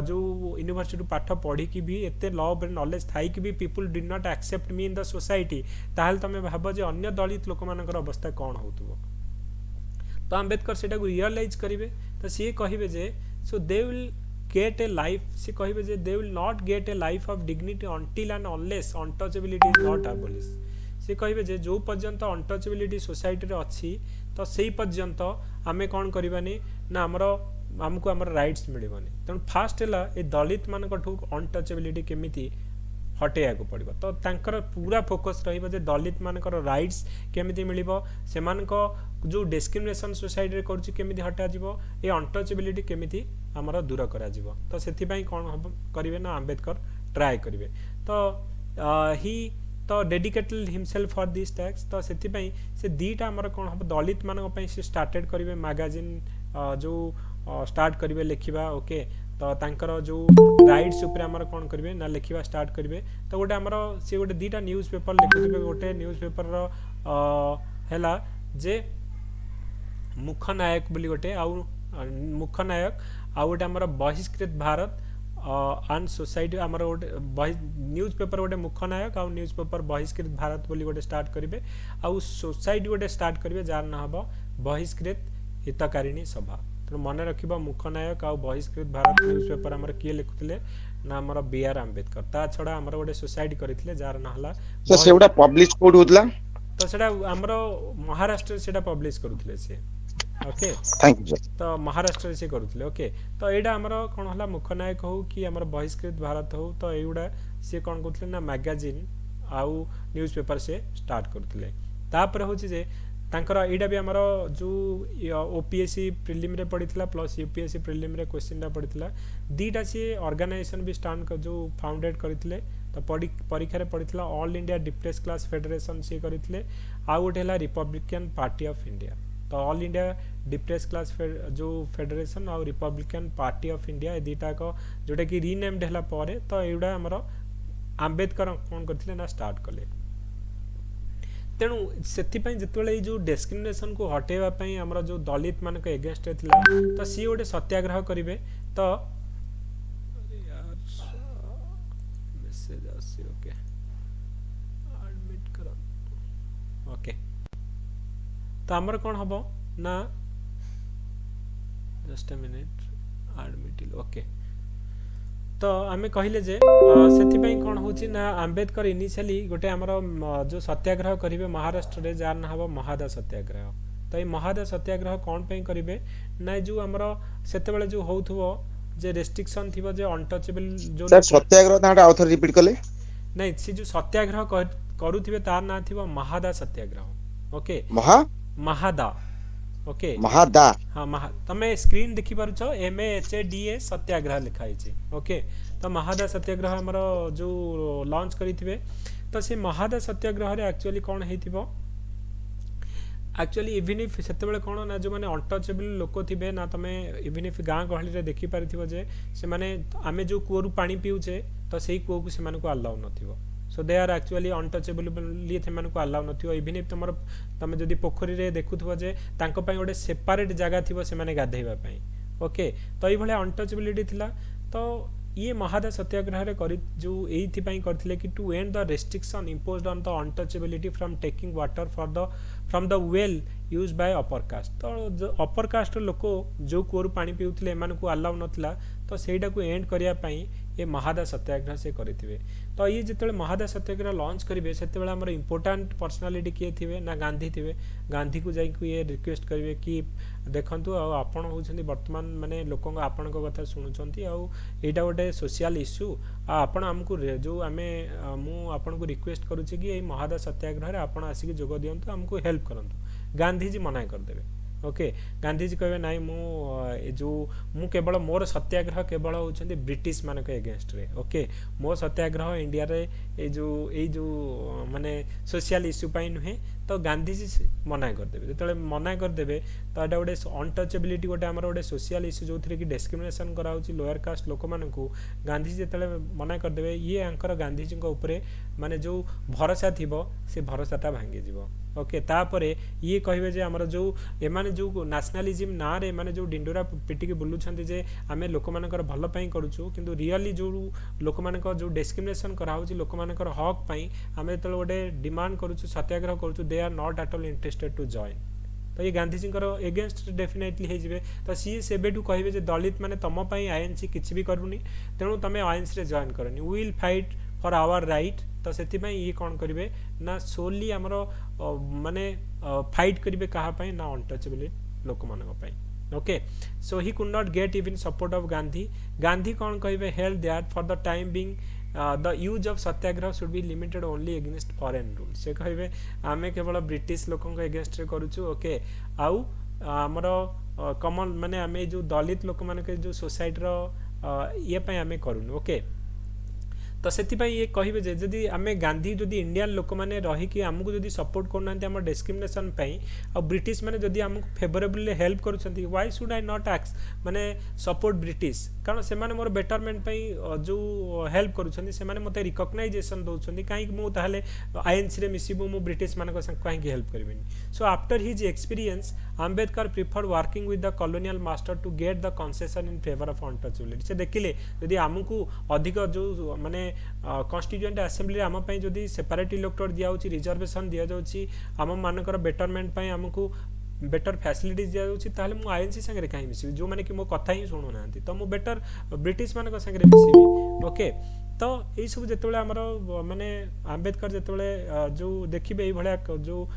जो यूनिवर्सिटी पाठ पढ़ी कि भी एते लॉ ऑफ नॉलेज थाई कि भी people did not accept me in the society ताहल तमे भाबो जे अन्य दलित लोक मानकर अवस्था कोन होतबो तो आंबेडकर सेटा को रियलाइज करिवे तो सी कहिबे जे so they will get a life सी कहिबे जे they will not get a life of dignity until and unless untouchability is not abolished सी कहिबे जे जो पर्यंत अनटचेबिलिटी सोसाइटी रे अछि तो सेही पर्यंत आमे कोन करबानी ना हमको हमर राइट्स मिलबनी तेणु फास्ट है ए दलित मान अनटचेबिलिटी केमिति हटेया को पड़ो तो तांकर पूरा फोकस रहिबो जे दलित मानकर राइट्स केमिति मिलिबो सेमानक जो डिस्क्रिमिनेशन सोसाइटी रे करछि केमिति हटा जिवो ए अनटचेबिलिटी केमिति हमर दूर करा जिवो तो सेति पई कोन करिवे ना आंबेडकर ट्राई करिवे तो ही तो dedicated himself for this tax तो सेति पई से दीटा हमर कोन हम दलित मानक पई से स्टार्टेड करिवे मैगजीन जो स्टार्ट करिवे लिखिबा ओके तो तांकर जो राइट्स ऊपर हमर कोन करिवे ना लिखिबा स्टार्ट करिवे तो गोटे हमर से गोटे दीटा न्यूज़ पेपर लिखिबे गोटे न्यूज़ पेपर रो हैला जे मुख्य नायक बोली गोटे आउ मुख्य नायक आउ गोटे हमर बहिष्कृत भारत आन सोसाइटी हमर गोटे न्यूज़ पेपर गोटे मुख्य नायक आउ न्यूज़ पेपर बहिष्कृत भारत बोली गोटे स्टार्ट करिवे आउ सोसाइटी गोटे स्टार्ट करिवे जार ना हबो बहिष्कृत हितकारिणी सभा तो मन रखिबा मुख्य नायक आउ बहिष्कृत भारत न्यूज़ पेपर हमर किए लिखुतले ना हमर बीआर आंबेडकर ता छडा हमर गोटे सोसाइटी करितले जार ना हला तो सेउडा पब्लिश कोड होतला तो सेडा हमर महाराष्ट्र सेडा पब्लिश करूतले से ओके थैंक यू सर तो महाराष्ट्र से करूतले ओके तो एडा हमर कोन हला मुख्य नायक हो कि हमर बहिष्कृत भारत हो तो एउडा से कोन करतले ना मैगजीन आउ न्यूज़ पेपर से स्टार्ट करतले तापर होची जे तांकर एडा भी हमर जो ओपीएससी प्रीलिम रे पडितला प्लस यूपीएससी प्रीलिम रे क्वेश्चन रा पडितला दीटा से ऑर्गेनाइजेशन भी स्टार्ट जो फाउंडेड करथिले तो परीक्षा रे पडितला all India depress class federation से करथिले आ गोटेला रिपब्लिकन पार्टी ऑफ इंडिया तो ऑल इंडिया डिप्रेस क्लास जो फेडरेशन और रिपब्लिकन पार्टी ऑफ इंडिया ए दीटा को जोटा कि रीनेम्ड हला पारे तो एउडा हमर आंबेडकर कोन करथिले ना स्टार्ट कले तेणु से जिते जो डिस्क्रिमिनेशन को हटेवा आमर जो दलित मान एगेन्स्ट थिला तो सी गोटे सत्याग्रह करेंगे तो ओके तो आमर कौन हम ना just a minute admit okay तो आमे कहले जे सेति कौन होची ना आंबेडकर इनिशियली गोटे हमर जो सत्याग्रह करिवे महाराष्ट्र रे जार ना हबो महादा सत्याग्रह तो ये महादा सत्याग्रह कौन पे करिवे ना जो हमर सेते बेले जो होउथबो जे रेस्ट्रिक्शन थिबो जे अनटचेबल जो सर सत्याग्रह नाटा ऑथर रिपीट कले नहीं से जो सत्याग्रह करूथिबे तार ना थिबो महादा सत्याग्रह ओके महादा ओके महादा हाँ तमे स्क्रीन देखि पारुछ MAHADA सत्याग्रह लिखाई छे ओके तो महादा सत्याग्रह हमर जो लॉन्च करिथिबे तो से महादा सत्याग्रह रे एक्चुअली कोन हेतिबो एक्चुअली इवन इफ सेते बेले कोन ना जो माने अनटचेबल लोक थिबे ना तमे इवन इफ गां गहली रे देखि पारिथिबो जे से माने आमे जो कुओ रु पानी पिउछे तो सेही कुओ को से माने को अलाउ नथिबो so they are actually untouchable लिए थे को अलाउ नथिबो इवन इफ तुमर तमे जदी पोखरी रे देखुथबो जे तांको पई गोटे सेपरेट जगह थिबो से माने गाधेबा पई ओके तो ई भले अनटचेबिलिटी थिला तो ये महादा सत्याग्रह रे करी जो एथि पई करथिले कि to end the restriction imposed on the untouchability from taking water from the well use by upper caste तो अपर कास्ट लोक जो कुओ पानी पिउथिले एमान को अलाउ नथिला तो सेटा को एंड करिया पई ये महादा सत्याग्रह से करथिबे तो ये जिते महादा सत्याग्रह लॉन्च करेंगे से हमर इंपोर्टेंट पर्सनालिटी किए थे ना गांधी थे गांधी को जाइए ये रिक्वेस्ट करेंगे कि देखंतु आपण होउछन्ती वर्तमान माने लोक आपण कथा शुणुंट आईटा गोटे सोशल इश्यू आपण आमको जो आमे मु आपण को रिक्वेस्ट करुचे कि महादा सत्याग्रह रे आपण आसिक जोग दियंतु हमको हेल्प करंतु गांधी जी मना करदेवे ओके गांधीजी कहबे नाई मु जो मु केवल मोर सत्याग्रह केवल होचंदी ब्रिटिश मानक एगेंस्ट रे ओके मो सत्याग्रह इंडिया रे ए जो माने सोशल इश्यू पाई नुहे तो गांधीजी मना करदेबे जेतले मना करदेबे तो एटा गोटे अनटचेबिलिटी गोटे हमर गोटे सोशल इश्यू जो कि डिस्क्रिमिनेशन करा होची लोअर कास्ट लोक मानकू गांधीजी जेतले मना करदेबे ये आंकर गांधीजी को ऊपर माने जो भरोसा थिबो से भरोसाटा भांगी जीवो ओके तापरे ये कहबे जे हमर जो एमाने जो नेशनलिज्म ना रे माने जो डिंडोरा पिटी के बुलुछंती जे आमे लोक मानकर भलो पई करूछु किंतु रियली जो लोक मानकर जो डिस्क्रिमिनेशन करा होची लोक मानकर हक पई आमे तले गोटे डिमांड करूछु सत्याग्रह करूछु they are not at all interested to join तो ये गांधीजी एगेंस्ट डेफिनेटली हो जाए तो सी सेबेठू कहे जे दलित माने तम पई आईएनसी किछि भी करूनी तेणु तुम आईएनसी रे जॉइन करनी will fight for our right तो से ये कौन करेंगे ना सोली आमर माने फाइट करेंगे क्या ना अनटचेबल लोक मान okay so he could not get even support of Gandhi Gandhi कौन कहे held that for the time being the use of Satyagraha should be limited only against foreign rule से कहे आमे केवल ब्रिटिश लोक एगेंस्ट रे करूछु ओके आउ आमर कॉमन माने आमे जो दलित लोक मान के जो सोसाइटी रो ये पई आमे करूनु ओके तो से ये कहे जदि आम गांधी जदि इंडियन लोक मैंने रहीकि आमको जदि सपोर्ट करना डिस्क्रिमिनेशन आ ब्रिटिश मैंने जदि आमको फेवरेबल हेल्प करुँच व्हाई शुड आई नॉट एक्स माने सपोर्ट ब्रिटिश कारण से मोर बेटरमेंट जो हेल्प करुँच से मत रिकग्नाइजेसन दौरान कहीं मुझे आईएनसी रे मिसबू मु ब्रिटिश मान कहीं हेल्प करी so after his experience Ambedkar prefer working with the colonial master to get the concession in favour of untouchability से देखिले जदि आमको अधिक जो माने कॉन्स्टिट्यूएंट असेंबली आम जदि सेपरेट इलेक्टोर दिया रिजर्वेशन दि जाऊँगी आम मानकर बेटरमेंट आमको बेटर फैसिलिटीज दि जाऊँगी ताहले मु आईएनसी संगे कहीं मिसबी जो मैंने कि मो कथा ही शुणुना तो मु बेटर ब्रिटिश मान संगे मिसबी ओके तो यही सब जिते आमर माने आंबेडकर जिते जो देखिए ये जो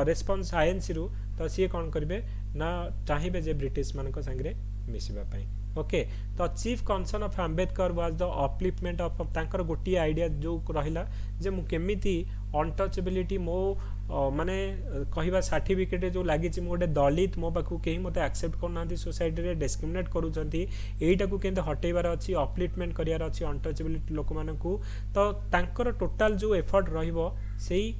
रेस्पॉन्स आईएनसी रु तो सी कौन करेंगे ना चाहिए जे ब्रिटिश मान संगे मिसवाई ओके तो chief concern of Ambedkar was the upliftment of तांकर गोटी आइडिया जो रहिला जे मु केमिति अनटचेबिलिटी मो माने कहिबा सर्टिफिकेट जो लागि मो गोटे दलित मो पाखु केही मते एक्सेप्ट करना सोसाइटी रे डिस्क्रिमिनेट करूचंती एटा को केंते हटेबार अछि अपलिफ्टमेंट करियार अछि अनटचेबिलिटी लोक मानकू तो तांकर टोटल जो एफर्ट रहिबो सेही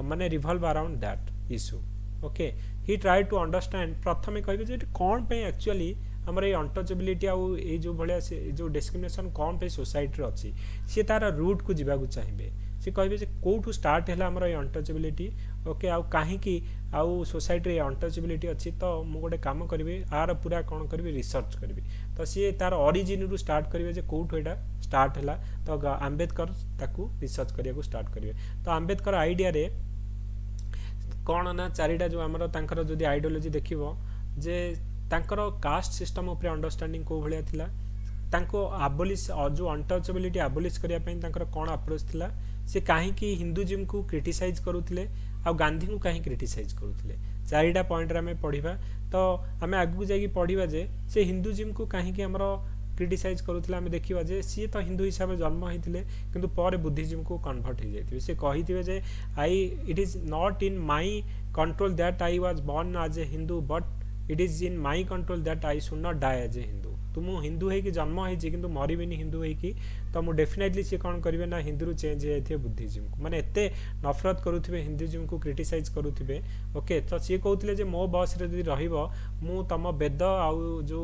माने revolve around that issue okay he try to understand प्रथमे कहबे जे कोन पे एक्चुअली हमर ये अनटचेबिलिटी आउ ये जो भलिया जो डिस्क्रिमिनेशन कौन पे सोसाइटी अच्छी सी तार रूट को जीवा चाहिए सी कहे कौटू स्टार्ट है हमर ये अनटचेबिलिटी ओके आउ कहीं आउ सोसाइटी रे अनटचेबिलिटी अच्छी तो मु गोटे काम करी आर पूरा कौन करी रिसर्च करी तो सी तार ओरिजिन रु स्टार्ट करेंगे जे कौटू एटा स्टार्ट है तो आंबेडकर ताकू रिसर्च करिया स्टार्ट करेंगे तो आंबेडकर आइडिया रे कौन ना चारिटा जो आमर तांकर जदि आइडियोलॉजी देखिबो जे तांकर कास्ट सिस्टम उपर अंडरस्टैंडिंग को भलिया थिला तांको आबोलिश जो अनटचेबिलिटी आबोलिश करिया पई तांकर कोन अप्रोच थिला से काहे कि हिंदुइज्म को क्रिटिसाइज करूथिले आ गांधी को काहे क्रिटिसाइज करूथिले चारिटा पॉइंट रे हमें पढिबा तो हमें आगु जाई पढिबा जे से हिंदुइज्म को काहे कि हमरो क्रिटिसाइज करूथिले हमें देखिबा जे सी तो हिंदू हिसाब से जन्म होइथिले किंतु पर बुद्धिज्म को कन्वर्ट हो जाइथिबे से कहिथिबे जे I it is not in my control that I was born as a Hindu but it is in my control that I should not die as a Hindu तो मु हिंदू है कि जन्म है कि मरबिनी हिंदू है कि तो मु डेफिनेटली सी कौन करेंगे ना हिंदू चेंज हो बुद्धिज्म को माने एते नफरत करुवे हिंदुइज्म को क्रिटिसाइज करुवे ओके तो सी कहते जे मो बस रे जदि रहिबो मु तम वेद आउ जो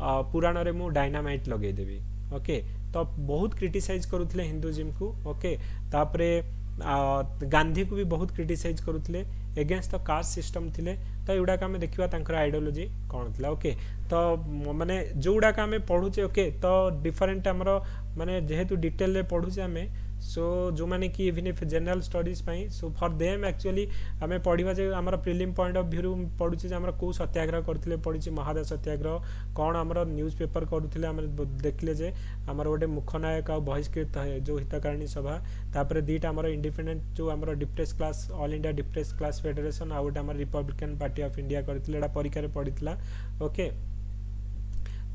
पुराण रे मु डायनामाइट लगेदेवी ओके तो बहुत क्रिटिसाइज करुले हिंदुइज्म को ओके तापरे गांधी को भी बहुत क्रिटिसाइज करुले एगेंस्ट द कास्ट सिस्टम थिले तो युडाक आम देखा आइडियोलॉजी कौन थी ओके तो माने जो गुड़ाक आम पढ़ुचे ओके तो डिफरेंट आमर माने जेहेतु डिटेल रे पढ़ुचे आम सो जो मैंने कि even if general studies so for them actually आम पढ़ा जे आमर प्रिलिम पॉइंट ऑफ व्यू पढ़ुचे आम कौ सत्याग्रह करते पड़ी महादा सत्याग्रह कौन आमर न्यूज पेपर करुले आम देखले जे आमर गोटे मुखनायक आ बहिष्कृत जो हितकारिणी सभा तापर दीटा आमर इंडिपेंडेंट जो आमर depress class all India depress class federation आ गोटे आमर रिपब्लिकन पार्टी ऑफ इंडिया करथिले परीक्षा पड़ीला ओके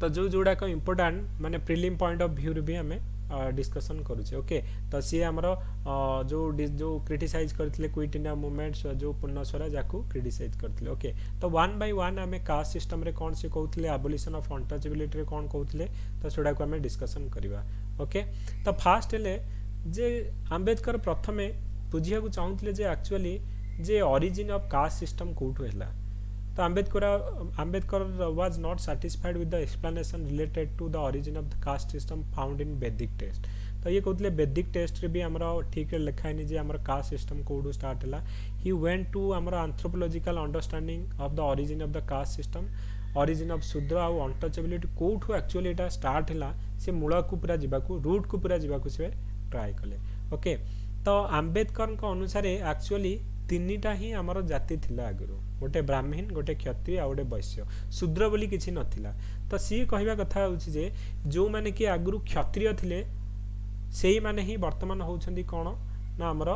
तो जो जोड़ाक इम्पोर्टाट माने प्रिलिम पॉइंट ऑफ व्यू भी आम डिस्कशन करुचे ओके तो सी आमर जो क्रिटिसाइज करथिले क्विट इंडिया मूवमेंट्स जो पुन्नस्वरा जाकू क्रिटिसाइज करथिले ओके तो वन बाय वन आमे कास्ट सिस्टम रे कोन से कहउथिले एबोलिशन ऑफ अनटचेबिलिटी रे कोन कहउथिले तो सेडा को आमे डिस्कशन करिवा ओके तो फास्ट हेले जे आंबेडकर प्रथमे बुझिया को चाहुथिले जे एक्चुअली जे ओरिजिन ऑफ कास्ट सिस्टम कोठो हैला तो Ambedkar was not satisfied with the explanation related to the origin of the caste system found in Vedic text तो ये कहते वैदिक टेस्ट रे भी हमरा ठीक लिखाइनी जे हमर कास्ट सिस्टम कोडू स्टार्ट हला ही वेंट टू हमर anthropological understanding of the origin of the caste system origin of शूद्र आउ अनटचेबिलिटी कोठू एक्चुअली एटा स्टार्ट हला से मूल को पूरा जीवाकू रूट को पूरा जीवाकू से ट्राई कले ओके तो आंबेडकर को अनुसार एक्चुअली तीनटा ही हमर जाति थिला आगुरु गोटे ब्राह्मण गोटे क्षत्रिय आ गोटे वैश्य शूद्र बोली किछि नथिला तो सी कहबा कथा होछि जे जो माने कि आगुरु क्षत्रिय थिले सेही माने ही वर्तमान होउछंदी कोन ना हमर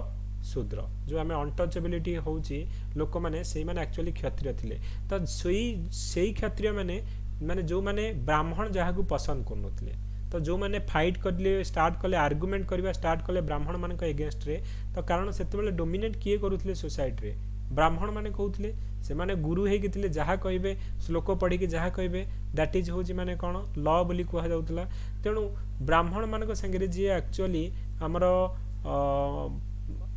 शूद्र जो आमे अनटचेबिलिटी होउछि लोक माने सेही माने एक्चुअली क्षत्रिय थिले तो सेही क्षत्रिय माने जो माने ब्राह्मण जहाकू पसंद करनथिले तो जो माने फाइट करले स्टार्ट कले आर्गुमेंट करबा स्टार्ट कले ब्राह्मण मान को अगेंस्ट रे तो कारण सेते बेले डोमिनेट किए करूथिले सोसाइटी रे ब्राह्मण माने कहउथिले से माने गुरु हे किथिले जहा कहबे श्लोक पढ़ी के जहा कहबे दैट इज होजी माने कोन लॉ बोली कहआ जाउतला तेनु ब्राह्मण मान को संगे जे एक्चुअली हमरो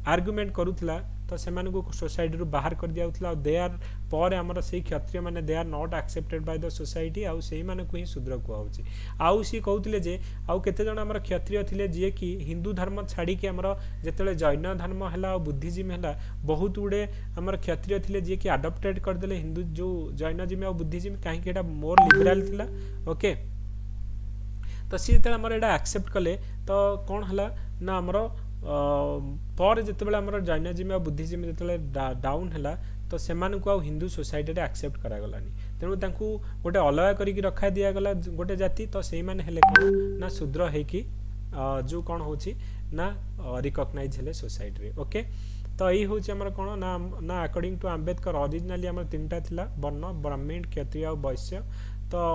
आर्गुमेंट करूथला तो सेमान को सोसाइटी रु बाहर कर दियाउथला दे आर पर हमर सेही क्षत्रिय माने they are not accepted by the society आउ सेही माने को ही शूद्र को आउची आउ सी कहउथिले जे आउ केते जण हमर क्षत्रिय थिले जे कि हिंदू धर्म छाडी के हमर जेतेले जैन धर्म हला और बुद्धिज्म हला बहुत उडे हमर क्षत्रिय थिले जे कि अडॉप्टेड कर देले हिंदू जो जैनिज्म और बुद्धिज्म काहे कि एटा मोर लिबरल थिला ओके तो सी जेतेले हमर एटा एक्सेप्ट कले तो कोन हला ना हमर पर जितेबाला आमर जैनिज्म और बुद्धिज्म जितेबाला डाउन हैला तो सेमान को हिंदू सोसाइटी रे एक्सेप्ट करा गलानी तेणु तांकू गोटे अलग करिक रखा दिया गला गोटे जाति तो सेही माने हेले कोन ना शूद्र है कि जो कोन होची ना रिकॉग्नाइज हेले सोसाइटी रे ओके तो यही होची हमर कोन ना अकॉर्डिंग टू आंबेडकर ओरिजिनली हमर तीनटा थिला वर्ण ब्राह्मण क्षत्रिय और वैश्य तो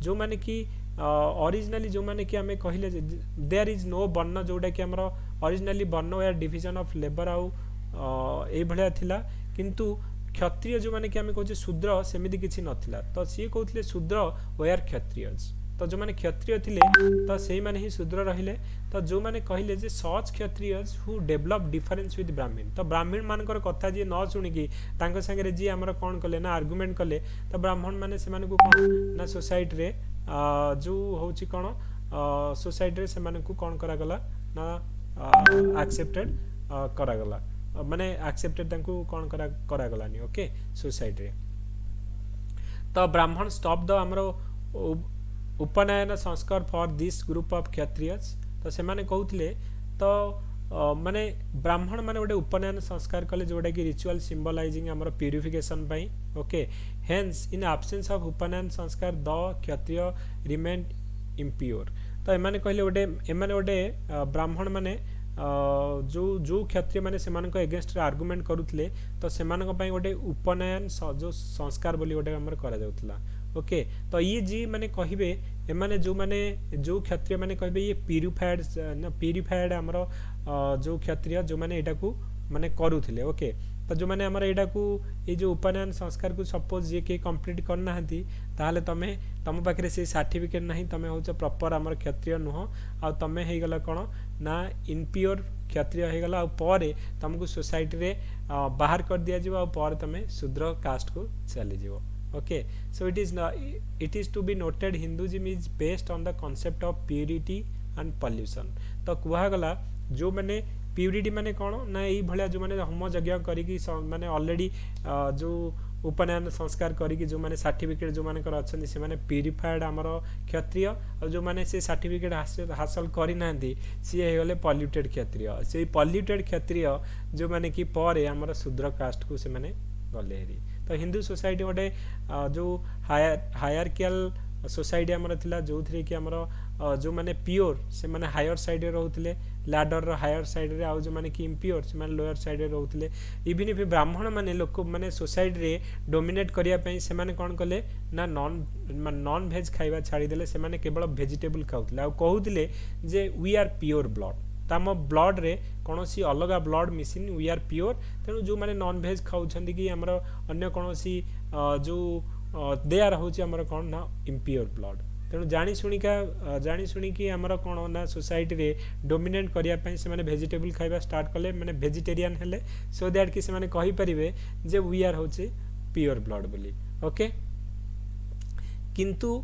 जो माने कि ओरिजिनली जो माने कि हमें कहले देयर इज नो वर्ण जोडा कि हमर ओरिजिनली वर्ण या डिवीजन ऑफ लेबर आउ ए भलिया थिला किंतु क्षत्रिय जो माने कि हमें कहजे शूद्र सेमिति किछि नथिला तो सी कहउतले शूद्र वेयर क्षत्रियज तो जो माने क्षत्रिय थिले तो सेही माने ही शूद्र रहिले तो जो माने कहिले जे such Kshatriyas who develop difference with Brahman तो ब्राह्मण मानकर कथा जे न सुनि कि तांको संगे जे हमर कोन कले ना आर्गुमेंट कले तो ब्राह्मण माने से माने को कोन ना सोसाइटी रे जो होची कोन सोसाइटी रे से माने को कोन करा गला ना एक्सेप्टेड करा गला माने एक्सेप्टेड तांको कोन करा गलानी ओके सोसाइटी रे तो ब्राह्मण स्टॉप द हमरो उपनयन संस्कार for this group of Kshatriyas तो से माने कहउतले तो माने ब्राह्मण माने गोटे उपनयन संस्कार कले जोडा कि रिचुअल सिंबलाइजिंग हमर प्यूरिफिकेशन पई okay hence in absence of उपनयन संस्कार द क्षत्रिय रिमेन इम्प्योर तो एमाने कहले गोटे एमाने गोटे ब्राह्मण माने जो क्षत्रिय माने सेमानक एगेंस्ट आर्गुमेंट करूथले तो सेमानक पई गोटे उपनयन जो संस्कार बोली गोटे हमर करा जाउतला ओके तो ये जी माने कहिबे एमाने जो क्षत्रिय माने कहिबे ये प्यूरिफाइड हमर जो क्षत्रिय जो माने एटा को माने करूथले ओके तो जो माने हमर एटा को ये जो उपनयन संस्कार को सपोज ये के कंप्लीट करना हती ताहले तम पाखरे से सर्टिफिकेट नहीं तमे होच प्रॉपर हमर क्षत्रिय नुह आ तमे हे गला कोन ना इनप्योर क्षत्रिय हे गला आ पारे तुमको सोसाइटी रे बाहर कर दिया जिवो आ पारे तमे शूद्र कास्ट को चली जिवो okay so it is to be noted Hinduism is based on the concept of purity and pollution तो कुहा गला जो माने प्यूरिटी माने कोन ना एई भलिया जो माने होम यज्ञ करी कि माने ऑलरेडी जो उपनयन संस्कार करी कि जो माने सर्टिफिकेट जो माने कर अछन से माने प्यूरिफाइड हमर क्षत्रिय और जो माने से सर्टिफिकेट हासिल करी नांती सी हे गले पॉल्यूटेड क्षत्रिय से पॉल्यूटेड क्षत्रिय जो माने कि पारे हमर शूद्र कास्ट को से माने गले हेरी तो हिंदू सोसाइटी गोटे जो हायरकियल सोसाइटी हमर थिला जो थरे कि हमर जो माने प्योर से माने हायर साइड रे रहउतले लैडर हायर साइड रे, आउ जो माने कि इम्प्योर से माने लोअर साइड रे रहउतले। इवन इफ ब्राह्मण माने लोक माने सोसाइटी रे डोमिनेट करिया पई से माने कोन कले ना नॉन भेज खाइबा छाड़ी देले, से माने केवल वेजिटेबल खाउतले, आ कहउतले जे वी आर प्योर ब्लड, ताम ब्लड रे कौनसी अलग ब्लड मिसिन, वी आर प्योर। तेणु जो माने नॉन भेज खाउछंती कि हमर अन्य कौनसी जो दे आर होची हमर कोन ना इम्प्योर ब्लड। तेणु जानी शुणी कि हमर कोन ना सोसाइटी रे डोमिनेट करिया पई से माने वेजिटेबल खाइबा स्टार्ट कले, माने वेजिटेरियन हेले, सो दैट कि से माने कहि परिबे जे वी आर होची प्योर ब्लड बोली। ओके, किंतु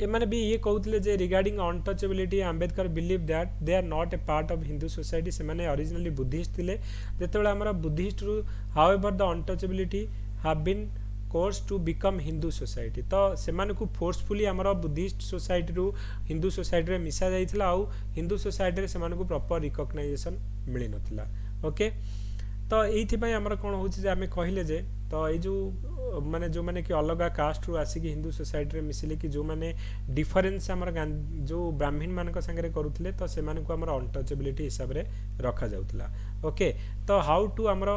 एमाने भी ये कहते जे regarding untouchability Ambedkar believe that they are not a part of Hindu society, से माने ओरिजिनली बुद्धिस्ट थिले, जेतेबेले हमर बुद्धिस्ट रु however the untouchability have been forced to become Hindu society, तो से माने को फोर्सफुली हमर बुद्धिस्ट सोसाइटी रु हिंदू सोसाइटी रे मिसा जाइथिला, आउ हिंदू सोसाइटी रे से माने को प्रॉपर रिकॉग्नाइजेशन मिली नथिला। ओके, तो एथि पय हमर कोन होछि जे हमें कहिले जे तो ये जो माने कि अलग कास्ट रु आसिक हिंदू सोसाइटी रे मिसिले कि जो माने डिफरेंस हमर जो ब्राह्मण मानक संगे करूथिले, तो से माने को हमर अनटचेबिलिटी हिसाब रे रखा जाउतला। ओके, तो हाउ टू हमर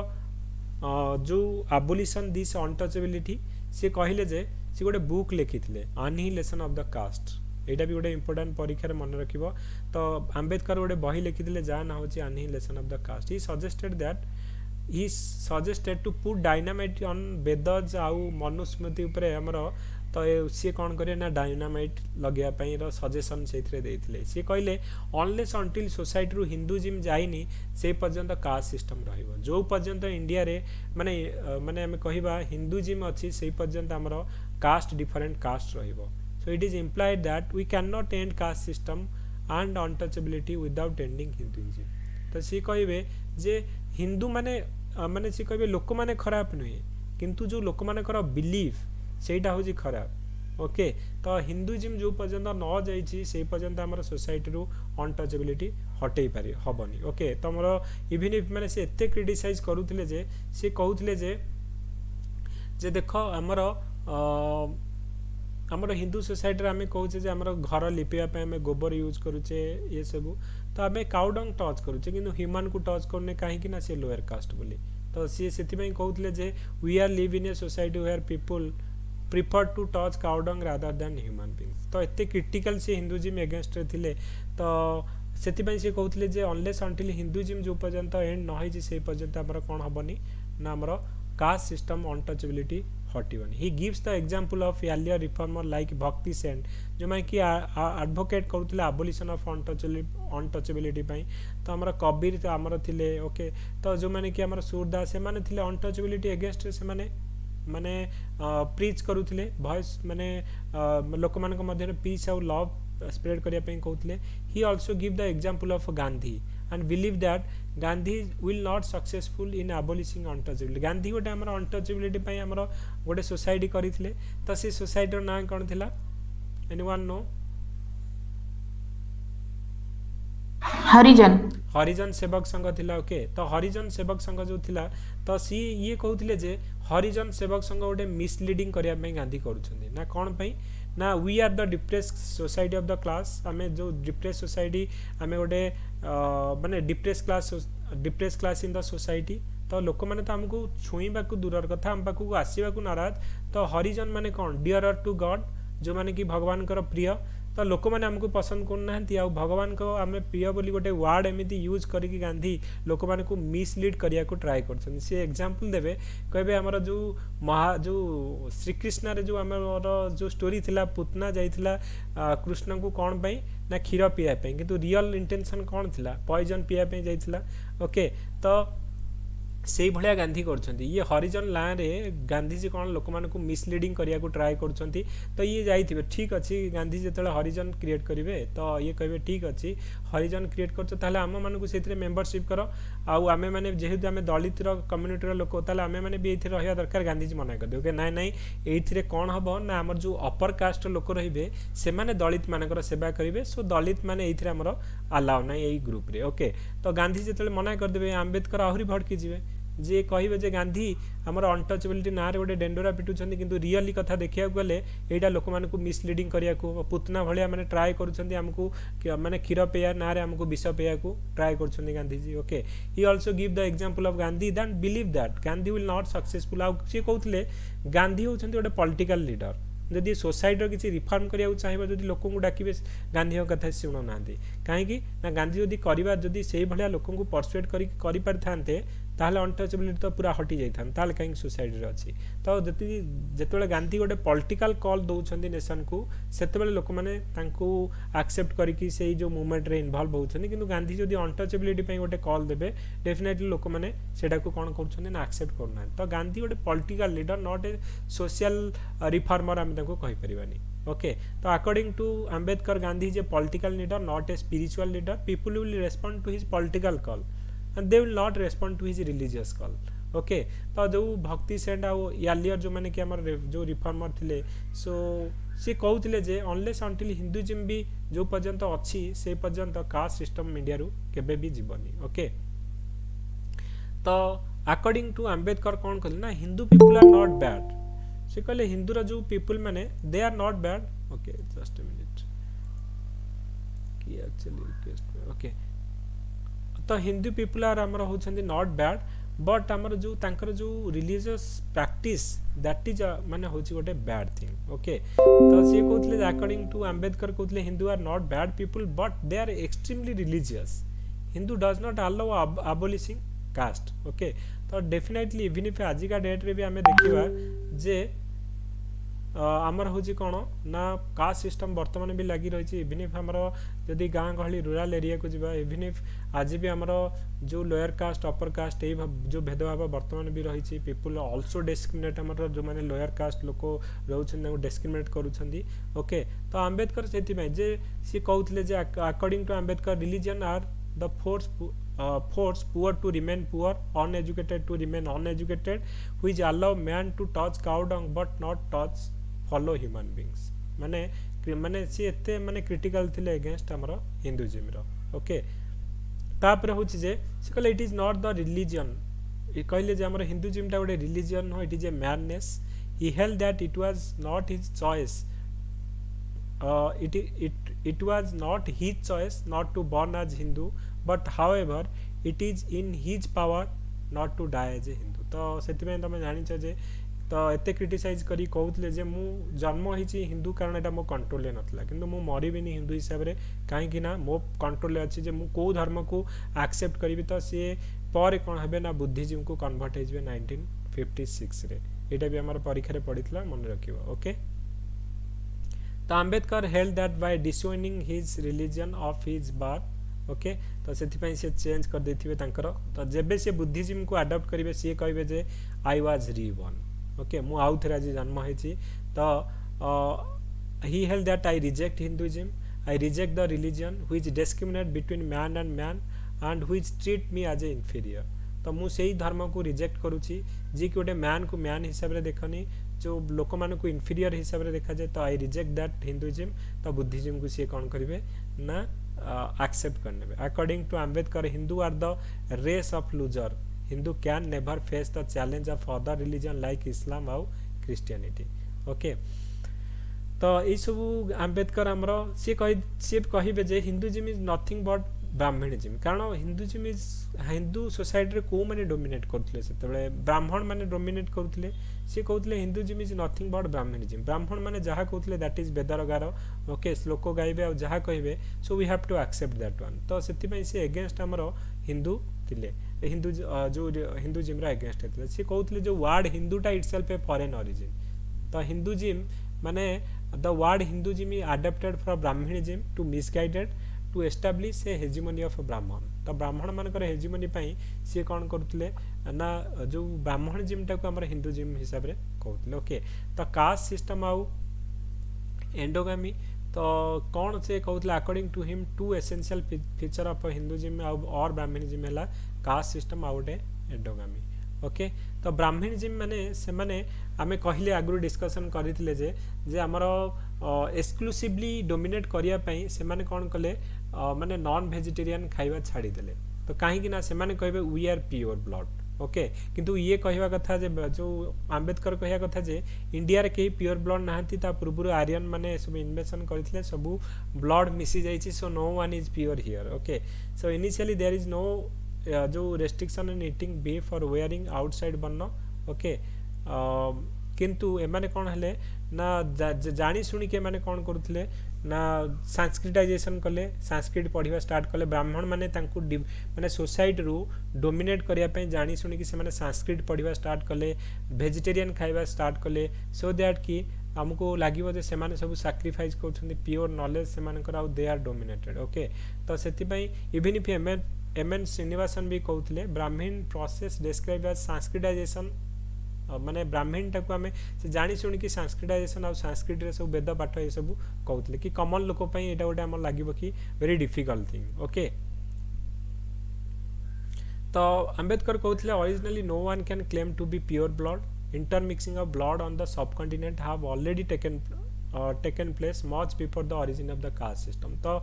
जो एबोलिशन दिस अनटचेबिलिटी, से कहिले जे से गोटे बुक लिखिथिले अनहिलेशन ऑफ द कास्ट, एटा भी गोटे इंपोर्टेंट परीक्षा रे मन रखिबो। तो आंबेडकर गोटे बही लिखिथिले जा ना होची annihilation of the caste. He suggested that he suggested to put dynamite on Vedas आउ मनुस्मृति उपरे हमर, तो सी कौन करे ना डायनामाइट लगे सजेसन से देते। सी कहले अनलेस अंटिल सोसाइटी रु हिंदुइज्म जाइनी से पर्यंत कास्ट सिस्टम रहिबो, जो पर्यंत इंडिया रे माने माने हमें कहबा हिंदुइज्म अछि से पर्यंत हमर कास्ट डिफरेंट कास्ट रहिबो। So it is implied that we can not end caste system and untouchability without ending Hinduism. तो सी कहबे जे हिंदू माने माने सी कहबे लोक माने खराब नुहे, किंतु जो लोक मानकर बिलीफ सेटा होजी खराब। ओके, तो हिंदुइज्म जो पर्यंत न जाइछि से पर्यंत हमर सोसाइटी रु अनटचेबिलिटी हटै पारे हबनी। ओके, तो हमर इवन इफ माने से एते क्रिटिसाइज करूथिले जे से कहउथिले जे देखो हमर हिंदू सोसाइटी रे हमें कहूचे जे हमर घर लिपिया पे हमें गोबर यूज करूचे ये सब, तो हमें काउडंग टच करूचे किंतु ह्यूमन को टच करने काहे कि ना से लोअर कास्ट बोली। तो सी सेति पई कहउतले जे we are live in a society where people prefer to touch cow dung rather than human beings. तो एते क्रिटिकल से हिंदुइज्म अगेंस्ट रे थिले, तो सेति पई से कहउतले जे अनलेस अंटिल हिंदुइज्म जो पर्यंत एंड न होई से पर्यंत हमर कोन हबनी ना हमर कास्ट सिस्टम अनटचेबिलिटी हटिबनी। He gives the example of earlier reformer like Bhakti Sen, जो मैं कि एडवोकेट करूथिले एबोलिशन ऑफ अनटचेबिलिटी पई। तो हमर कबीर तो हमर थिले। ओके, तो जो माने कि हमर सूरदास से माने थिले अनटचेबिलिटी अगेंस्ट से माने माने प्रीच करूथिले, वॉइस माने लोक मानक मध्य पीस और लव स्प्रेड करिया पई कहउथिले। He also give the example of Gandhi and believe that Gandhi will not successful in abolishing untouchability। Gandhi गोटे हमर untouchability पई हमर गोटे सोसाइटी करिथिले, तो से सोसाइटी ना कोन थिला एनीवन नो? हरिजन सेवक संघ थिला। ओके, तो हरिजन सेवक संघ जो थिला, तो सी ये कहउथिले जे हरिजन सेवक संघ गोटे मिसलीडिंग करिया पई गांधी करूछन्ती ना कोन पई ना we are the depress society of the class. आमे जो डिप्रेस सोसाइटी आमे गोटे माने depress class in the society, तो लोक माने तो हमको छुईबा को दूरर कथा हम पाखु आसीबा को नाराज। तो हरिजन माने कोन डियरर टू गॉड, जो माने कि भगवान कर प्रिय। तो लोक माने हमको पसंद कर नाहंती, आ भगवान को आमे प्रिय बोली गोटे वर्ड एमिति यूज करिकि गांधी लोक माने को मिसलीड करिया को ट्राई करछन। से एग्जांपल देबे कहबे हमर जो श्री कृष्ण रे जो हमर जो स्टोरी थिला, पुतना जाइथिला कृष्ण को कोन पई ना क्षीर पिया पई, किंतु रियल इंटेंशन कोन थिला पॉइजन पिया पई जाइथिला। ओके, तो से भलिया गांधी करछन्ती। ये हरिजन ला रे गांधी जी कोन लोक मानकु मिसलीडिंग करिया को ट्राई करछन्ती। तो ये जाइथिबे ठीक अछि, गांधी जेतले हरिजन क्रिएट करिवे तो ये कहबे ठीक अछि हरिजन क्रिएट करछ, ताले हम मानकु सेथिरे मेंबरशिप करो, आउ आमे माने जेहेतु आमे दलित रो कम्युनिटी रो लोक, ताले आमे माने भी एथिरे रहया दरकार। गांधी जी मना कर देओ के नाइ एथिरे कोन हबो ना हमर जो अपर कास्ट लोक रहिबे से माने दलित मानकर सेवा करिवे। सो दलित माने एथिरे हमर अलाउ नै एई ग्रुप रे। ओके, तो गांधी जेतले मना कर देबे आंबेडकर आहुरी भड़की जिवे जे कहिबे जे गांधी हमर अनटचेबिलिटी ना रे गोटे डेंडोरा पिटुछंती किंतु रियली कथा देखिया गले एटा लोक मानकु मिसलीडिंग करिया को पुतना भलिया माने ट्राई करूछंती हमकु माने खीर पेया ना रे हमकु विष पेया को ट्राई करूछंती Gandhi ji okay he also give the example of Gandhi that believe that Gandhi will not successful आ से कहउतले गांधी होछंती गोटे पॉलिटिकल लीडर जदि सोसाइटी किसी रिफॉर्म करिया चाहिए जदि लोक को डाकिबे गांधी कथा शुणु ना कहीं ना गांधी जदि करबा जदि सेही भलिया लोक को परसुएट करि पारथांते ताहले अनटचेबिलिटी तो पूरा हटि जाइथान ताहले कहीं सोसाइटी रे अछि तो जेतेबेले गांधी गोटे पॉलिटिकल कॉल दउछंती नेशन को सेतेबेले लोक माने तांको एक्सेप्ट करिकि सेही जो मूवमेंट रे इन्वॉल्व होउछंती किंतु गांधी जदि अनटचेबिलिटी पई गोटे कॉल देबे डेफिनेटली लोक माने सेटा को कोन करूछंती ना एक्सेप्ट करना तो गांधी गोटे political leader not a social reformer हम तांको कहि परिबानी ओके तो according to Ambedkar Gandhi is a political leader not a spiritual leader people will respond to his political call and they will not respond to his religious call okay तो जो भक्ति सेठ आउ यालियर जो माने कि हमर जो रिफॉर्मर थिले सो से कहउथिले जे अनलेस अंटिल हिंदुइज्म भी जो पर्यंत अछि से पर्यंत कास्ट सिस्टम इंडिया रु केबे भी जीवनी ओके तो अकॉर्डिंग टू अंबेडकर कोन कहले ना Hindu people are not bad से कहले हिंदू रा जो पीपल माने they are not bad okay just a minute की एक्चुअली रिक्वेस्ट ओके तो हिंदू पीपल आर हमर होछंती नॉट बैड बट हमर जो तांकर जो रिलीजियस प्रैक्टिस दैट इज माने होची गोटे बैड थिंग ओके तो से कहतले अकॉर्डिंग टू अंबेडकर कहतले Hindu are not bad people but they are extremely religious Hindu does not allow abolishing caste okay तो डेफिनेटली इवन इफ आज का डेट रे भी हमें देखिबा जे आमर होची कोन ना कास्ट सिस्टम वर्तमान भी लगी रही इवन इफ हमर जदि गाँ गहली रूरल एरिया को जीवा इवन इफ आज भी हमर जो लोअर कास्ट अपर कास्ट ए जो भेदभाव वर्तमान भी रही पीपल आल्सो डिस्क्रिमिनेट हमर जो माने लोअर कास्ट लोक रहउछन डिस्क्रिमिनेट करूछंदी ओके तो अंबेडकर सेति में जे सी कहउतले जे according to Ambedkar religion are the force poor to remain poor, uneducated to remain uneducated, which allow man to touch cow dung but not touch fellow human beings. माने सी एते माने क्रिटिकल थिले अगेंस्ट हमरो हिंदुइज्म रो ओके तापर होछि जे से कहले it is not the religion ए कहले जे हमरो हिंदुइज्म टा गोटे रिलीजन हो it is a madness he held that it was not his choice it was not his choice not to born as Hindu but however it is in his power not to die as a Hindu तो सेति में तमे जानि छ जे तो एते क्रिटिसाइज करी कहउतले जे मु जन्म हिची हिंदू कारण एटा मो कंट्रोल ले नथला किंतु मु मरिबिनी हिंदू हिसाब रे काहे कि ना मो कंट्रोल ले अछि जे मु को धर्म को एक्सेप्ट करबी तो से पर कोन हेबे ना बुद्धिज्म को कन्वर्ट हेजबे 1956 रे एटा भी हमर परीक्षा रे पढितला मन रखिबो ओके तो Ambedkar held that by disowning his religion of his birth okay तो सेति से चेंज कर देथिबे तांकर तो जेबे से बुद्धिज्म को अडॉप्ट करिवे से कहबे जे आई वाज रीबॉर्न ओके मु आउ थरा जे जन्म हेछि तो he held that I reject Hinduism I reject the religion which discriminate between man and which treat me as a inferior तो मु सेही धर्म को रिजेक्ट करूची जे कि गोटे मैन को मैन हिसाब रे देखनी जो लोक मान को इंफीरियर हिसाब रे देखा जाए तो आई रिजेक्ट दैट हिंदुइज्म तो बुद्धिज्म को सी कौन करेंगे ना एक्सेप्ट करने according to Ambedkar Hindu are the race of loser Hindu can never face the challenge of other religion like Islam आउ क्रिश्चियनिटी ओके तो ये सब अंबेडकर हमरो सी कहिबे जे Hinduism is nothing but Brahmanism कारण हिंदुइज्म इज हिंदू सोसाइटी रे को माने डोमिनेट करथले सेतबे ब्राह्मण माने डोमिनेट करथले से कहते Hinduism is nothing but Brahminism Brahmin माने जहाँ कहते दैट इज बेदरगार ओके श्लोक गाइबे आ जहाँ कहे so we have to accept that one तो से सी एगेंस्ट आमर हिंदू थिले हिंदू जो हिंदुइज्म रा एगेंस्ट हेतले से कहते जो वर्ड हिंदूटा इटसेल्फ ए फॉरेन ओरिजिन तो हिंदुइज्म माने the word Hinduism is adopted from Brahmanism to misguided to establish a hegemony of Brahman तो ब्राह्मण मानकर हेजिमोनी पई सी कौन करथले ना जो ब्राह्मणिज्म टा को हमर हिंदुइज्म हिसाब रे कहथले ओके तो कास्ट सिस्टम आउ एंडोगामी तो कौन से कहथले according to him two essential feature of Hinduism और ब्राह्मणिज्म हैला कास्ट सिस्टम आउटे एंडोगामी ओके तो ब्राह्मणिज्म माने से माने आमे कहले आगु डिस्कशन करथिले जे हमर एक्सक्लूसिवली डोमिनेट करिया पई से माने कोन कले माने नॉन वेजिटेरियन खाइबा छाड़ी देले तो काहे कि ना से माने कहबे we are pure blood okay किंतु ये कहवा कथा जे जो आंबेडकर कहवा कथा जे इंडिया रे कहीं प्योर ब्लड नाहंती ता पूर्व आर्यन माने सब इन्वेंशन करथिले सब ब्लड मिसी जाइछि so no one is pure here okay so initially there is no जो रेस्ट्रिक्शन इन ईटिंग बीफ और वेयरिंग आउटसाइड बन्न ओके किंतु एमाने कोन हले ना जानी सुनी के माने कोन करूथिले ना संस्कृताइजेशन कले संस्कृत पढ़िबा स्टार्ट कले ब्राह्मण माने तांकु माने सोसाइटी रु डोमिनेट करिया पे जानी सुनी कि से माने संस्कृत पढ़िबा स्टार्ट कले वेजिटेरियन खाइबा स्टार्ट कले सो दैट कि हमको लागिबो जे सेमाने सब सैक्रिफाइस करछन्ती प्योर नॉलेज सेमानकर आउ दे आर डोमिनेटेड ओके तो सेति पई इवन इफ एमएन श्रीनिवासन भी कहते ब्राह्मण प्रोसेस डिस्क्राइब एज संस्कृताइजेशन माने ब्राह्मण टाक आम से जानी शुणी कि संस्कृताइजेशन आ संस्कृत रे सब वेद पाठ ये सब कहते कि कमन लोक यहाँ गोटे आम लगे कि वेरी डिफिकल्ट थिंग ओके तो आंबेडकर कहते originally no one can claim to be pure blood intermixing of blood on the subcontinent have already taken place much before the origin of the caste system तो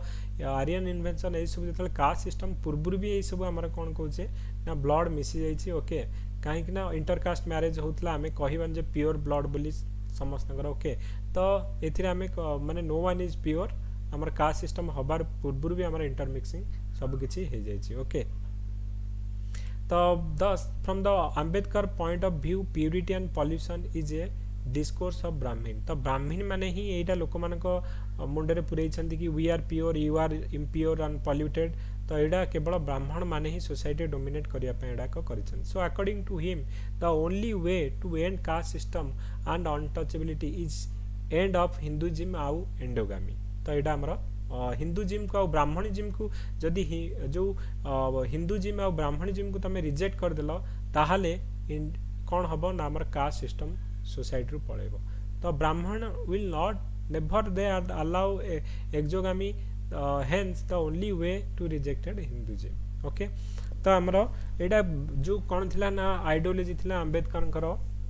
आर्यन इन्वेंशन ये सब जो कास्ट सिस्टम पूर्व भी यही सब आमर कौन कहे ना ब्लड मिसी जाइए ओके कहीं ना इंटरकास्ट मैरिज होता आम कहबान जे प्योर ब्लड बोली समस्त ओके तो ये माने नो वन इज प्योर आमर कास्ट सिस्टम हबार पूर्व भी आमर इंटरमिक्सिंग सब किसी हो जाइए ओके तो from the Ambedkar point of view purity and pollution is a discourse of Brahman तो ब्राह्मण माने ही एटा लोक मानक मुंडे पुरई कि we are pure you are impure and polluted तो यहाँ केवल ब्राह्मण माने ही सोसाइटी डोमिनेट करने कर so according to him the only way to end caste system and untouchability is end of Hinduism आउ एंडोगामी तो यहाँ आमर हिंदुइज्म को ब्राह्मणिज्म को जदि जो हिंदुइज्म आ ब्राह्मणिज्म को तुम रिजेक्ट करदेल ताहले कौन हम ना आमर कास्ट सिस्टम सोसाइटी रू पड़ेब तो Brahman will not never they allow exogamy hence the only way to rejected Hinduism okay तो आमर यहाँ जो कौन थिला ना आइडियोलॉजी थिला आंबेडकर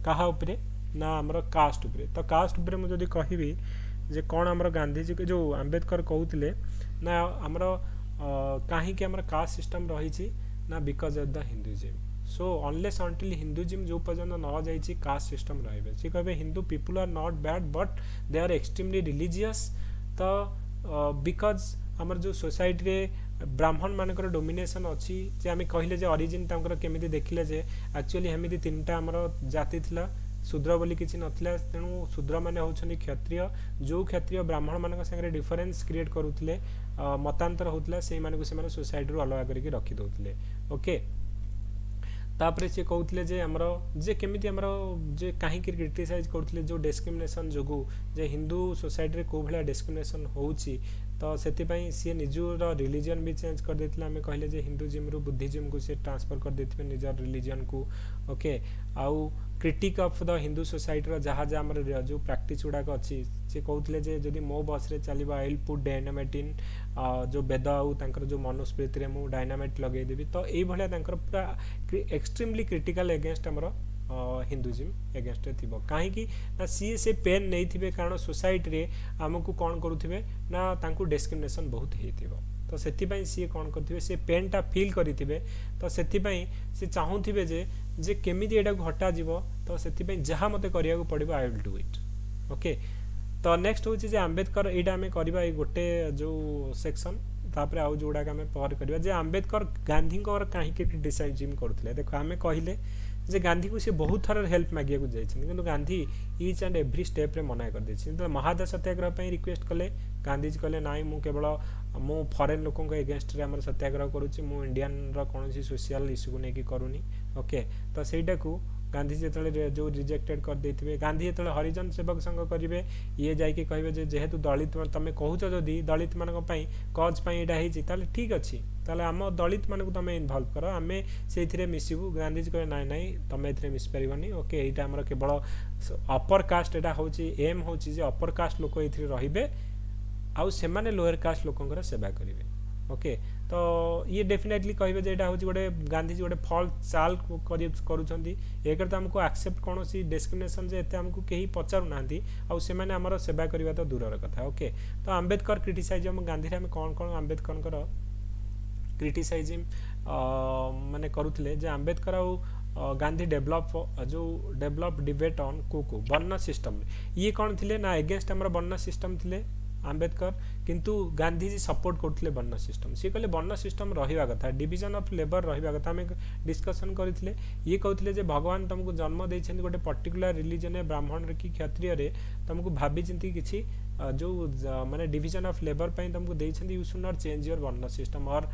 कहा उपरे ना आमर कास्ट उपरे तो कास्ट उपरे मुझे जदि कहबी जे कौन आमर गांधीजी के जो आंबेडकर कहते ना आमर कहीं आमर कास्ट सिस्टम रही ना because of the Hinduism so unless until Hinduism जो पर्यटन न जाइए कास्ट सिस्टम रही सी कहे Hindu people are not bad but they are extremely religious तो बिकज आमर जो सोसाइटी रे ब्राह्मण मानकर डोमिनेशन अच्छी जे आम कहले जे ओरिजिन तांकर केमिति देखिले जे एक्चुअली हेमिति तीनटा आमर जाति थिला शूद्र बोली किसी नथिला तेणु शूद्र माने होछनी क्षत्रिय जो क्षत्रिय ब्राह्मण मान संगे डिफरेन्स क्रिएट करुले मतांतर होता से मानक से सोसाइटी रू अलग करके रखी दौले ओके तापरे सी कहते जे आमर जे केमिति आमर जे कहीं क्रिटिसाइज करते जो डिस्क्रिमिनेशन जोगु जे हिंदू सोसाइटी रे को भला डिस्क्रिमिनेशन होउची तो सेतिपई सी निजर रिलीजन भी चेंज कर देथिला हमें कहले जे हिंदुइज्म रु बुद्धिज्म को से ट्रांसफर कर देथिबे निजर रिलीजन को ओके आउ critic of the Hindu society रो जहाँ जहाँ आमर जो प्रैक्टिस गुड़ाक अच्छी सी कहते जे जदि मो बस रे चलिबा आई विल पुट डायनामाइट इन जो वेद आउ तांकर जो मनुस्मृति रे मु डायनामाइट लगे देबी तो एई भलिया तांकर पूरा एक्सट्रीमली क्रिटिकल एगेंस्ट आमर हिंदुइज्म एगेंस्ट थी कहीं ना सी से पेन नहीं थे कारण सोसाइटी रे आमको कौन करुवे ना तांकु डिस्क्रिमिनेशन बहुत होती तो से सी कौन करेंगे सी पेनटा फिल करेंगे तो से चाहूबे जे केमी यहाँ हटा जीव तो से जहाँ मत करा पड़ो I will do it okay तो नेक्स्ट हूँ जे आंबेडकर यहाँ आम करवा गोटे जो सेक्शन तापर आउ जोड़ा आम पर करवा जे आंबेडकर गांधी कहीं क्रिटिसाइज करते देखो आम कहले जे गांधी को सी बहुत थर हेल्प मागे को जाइए Gandhi each and every step रे मना कर दे महादास सत्याग्रह रिक्वेस्ट कले गांधीजी कहले नाई मु केवल मु फॉरेन लोकों एगेंस्ट रे हमर सत्याग्रह करूची मु इंडियन रो कोनोसी सोशल इश्यू को नेकी करूनी ओके तो सेटा को गांधी जो जो रिजेक्टेड कर देथिबे गांधी जो हरिजन सेवक संघ करेंगे ये जाकि कहे जेहेतु दलित तुम कहूच जदि दलित मान कज यहाँ ठीक अच्छे ताले आम दलित मानक तुम इनवल्व कर आम से मिसबू गांधीजी कहे नाई नाई तुम ए मिस पारनी ओके यहाँ आमर केवल अपर कास्ट यहाँ हूँ एम हूँ अपर कास्ट लोक ये रे आउ से लोअर कास्ट लोकर सेवा करेंगे ओके तो ये डेफिनेटली कहे यहाँ हूँ गोटे गांधीजी गोटे फल चाल एक तो आमको एक्सेप्ट कौन सी डिस्क्रिमिनेशन जे एते आमको कहीं पचारू ना आउ से आमर सेवा करवा तो दूर कथा ओके तो आंबेडकर क्रिटिसाइज गांधी आम कौन कौन आंबेडकर क्रिटिसाइज माने करुले जे आंबेडकर आउ गांधी डेभलप डिबेट ऑन को वर्ण सिस्टम ये कौन थिले ना एगेंस्ट हमर वर्ण सिस्टम थिले आंबेडकर किंतु गांधीजी सपोर्ट करथिले वर्ण सिस्टम सी कहले वर्ण सिस्टम रहिबा कथा डिवीजन ऑफ लेबर रहिबा कथा हमें डिस्कशन करथिले ये कहथिले जे भगवान तुमको जन्म दैछन गोटे पर्टिकुलर रिलीजन ब्राह्मण रे की क्षत्रिय रे तुमको भाबी चिंती किछि जो माने डिवीजन ऑफ लेबर पई तुमको दैछन you should not change your varna system और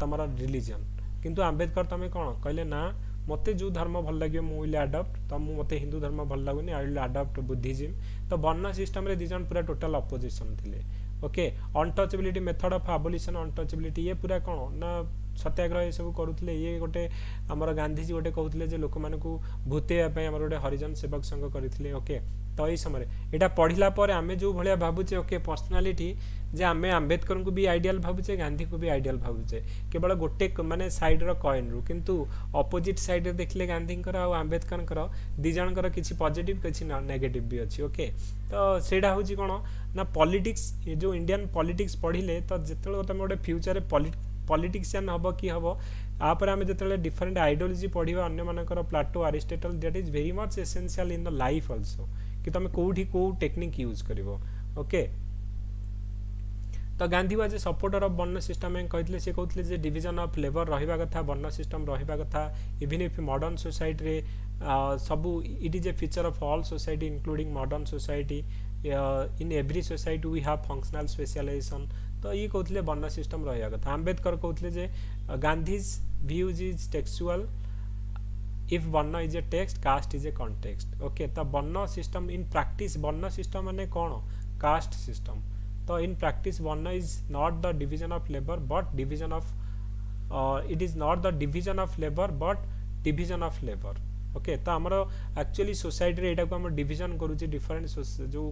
तमरा रिलीजन किंतु आंबेडकर तमे कोन कहले ना मते जो धर्म भल लगे मु विल अडॉप्ट तो मते हिंदू धर्म भल लागुनी आई विल अडॉप्ट बुद्धिज्म तो वर्ण सिस्टम रे दिजन पूरा टोटल अपोजिशन थिले okay untouchability method of abolition untouchability ये पूरा कोन ना सत्याग्रह ये सब करूथिले ये गोटे हमर गांधीजी गोटे कहउथिले जे लोक मानकू भूतेया पय हमर गोटे हरिजन सेवक संघ करिथिले ओके तो एई समय एटा पढिला पर आमे जो भलिया भाबुचे ओके पर्सनालिटी जे आमे आंबेडकर को भी आइडियल भाबुचे गांधी को भी आइडियल भाबुचे केवल गोटे माने साइड रो कॉइन रु किंतु अपोजिट साइड रे देखले गांधीकर आ आंबेडकर दी जनकर किछि पॉजिटिव किछि नेगेटिव भी अछि ओके तो सेडा होची कोन ना पॉलिटिक्स ये जो इंडियन पॉलिटिक्स पढिले तो जेतलो तमे गोटे फ्यूचर रे पॉलिटिशियन हबो कि हबो आपर आमे जेतले डिफरेंट आइडियोलॉजी पढिबा अन्य मानकर Plato Aristotle that is very much essential in the life also कि तमे कोठी को टेक्निक यूज करिवो ओके तो Gandhi was a supporter of वर्ण सिस्टम में कहथिले से कहथिले जे डिवीजन ऑफ लेबर रहिबा कथा वर्ण सिस्टम रहिबा कथा इवन इफ मॉडर्न सोसाइटी रे सबु it is a feature of all society including modern society in every society we have functional specialization तो ये कहथिले वर्ण सिस्टम रहिबा कथा आंबेडकर कहथिले जे Gandhi's views is textual if varna is a text caste is a context okay तो वर्ण सिस्टम इन प्रैक्टिस वर्ण सिस्टम माने कोन कास्ट सिस्टम तो इन प्रैक्टिस वर्ण is not the division of labour but division of it is not the division of labour but division of labour okay तो हमर एक्चुअली सोसाइटी रे एटा को हम डिवीजन करूची डिफरेंट जो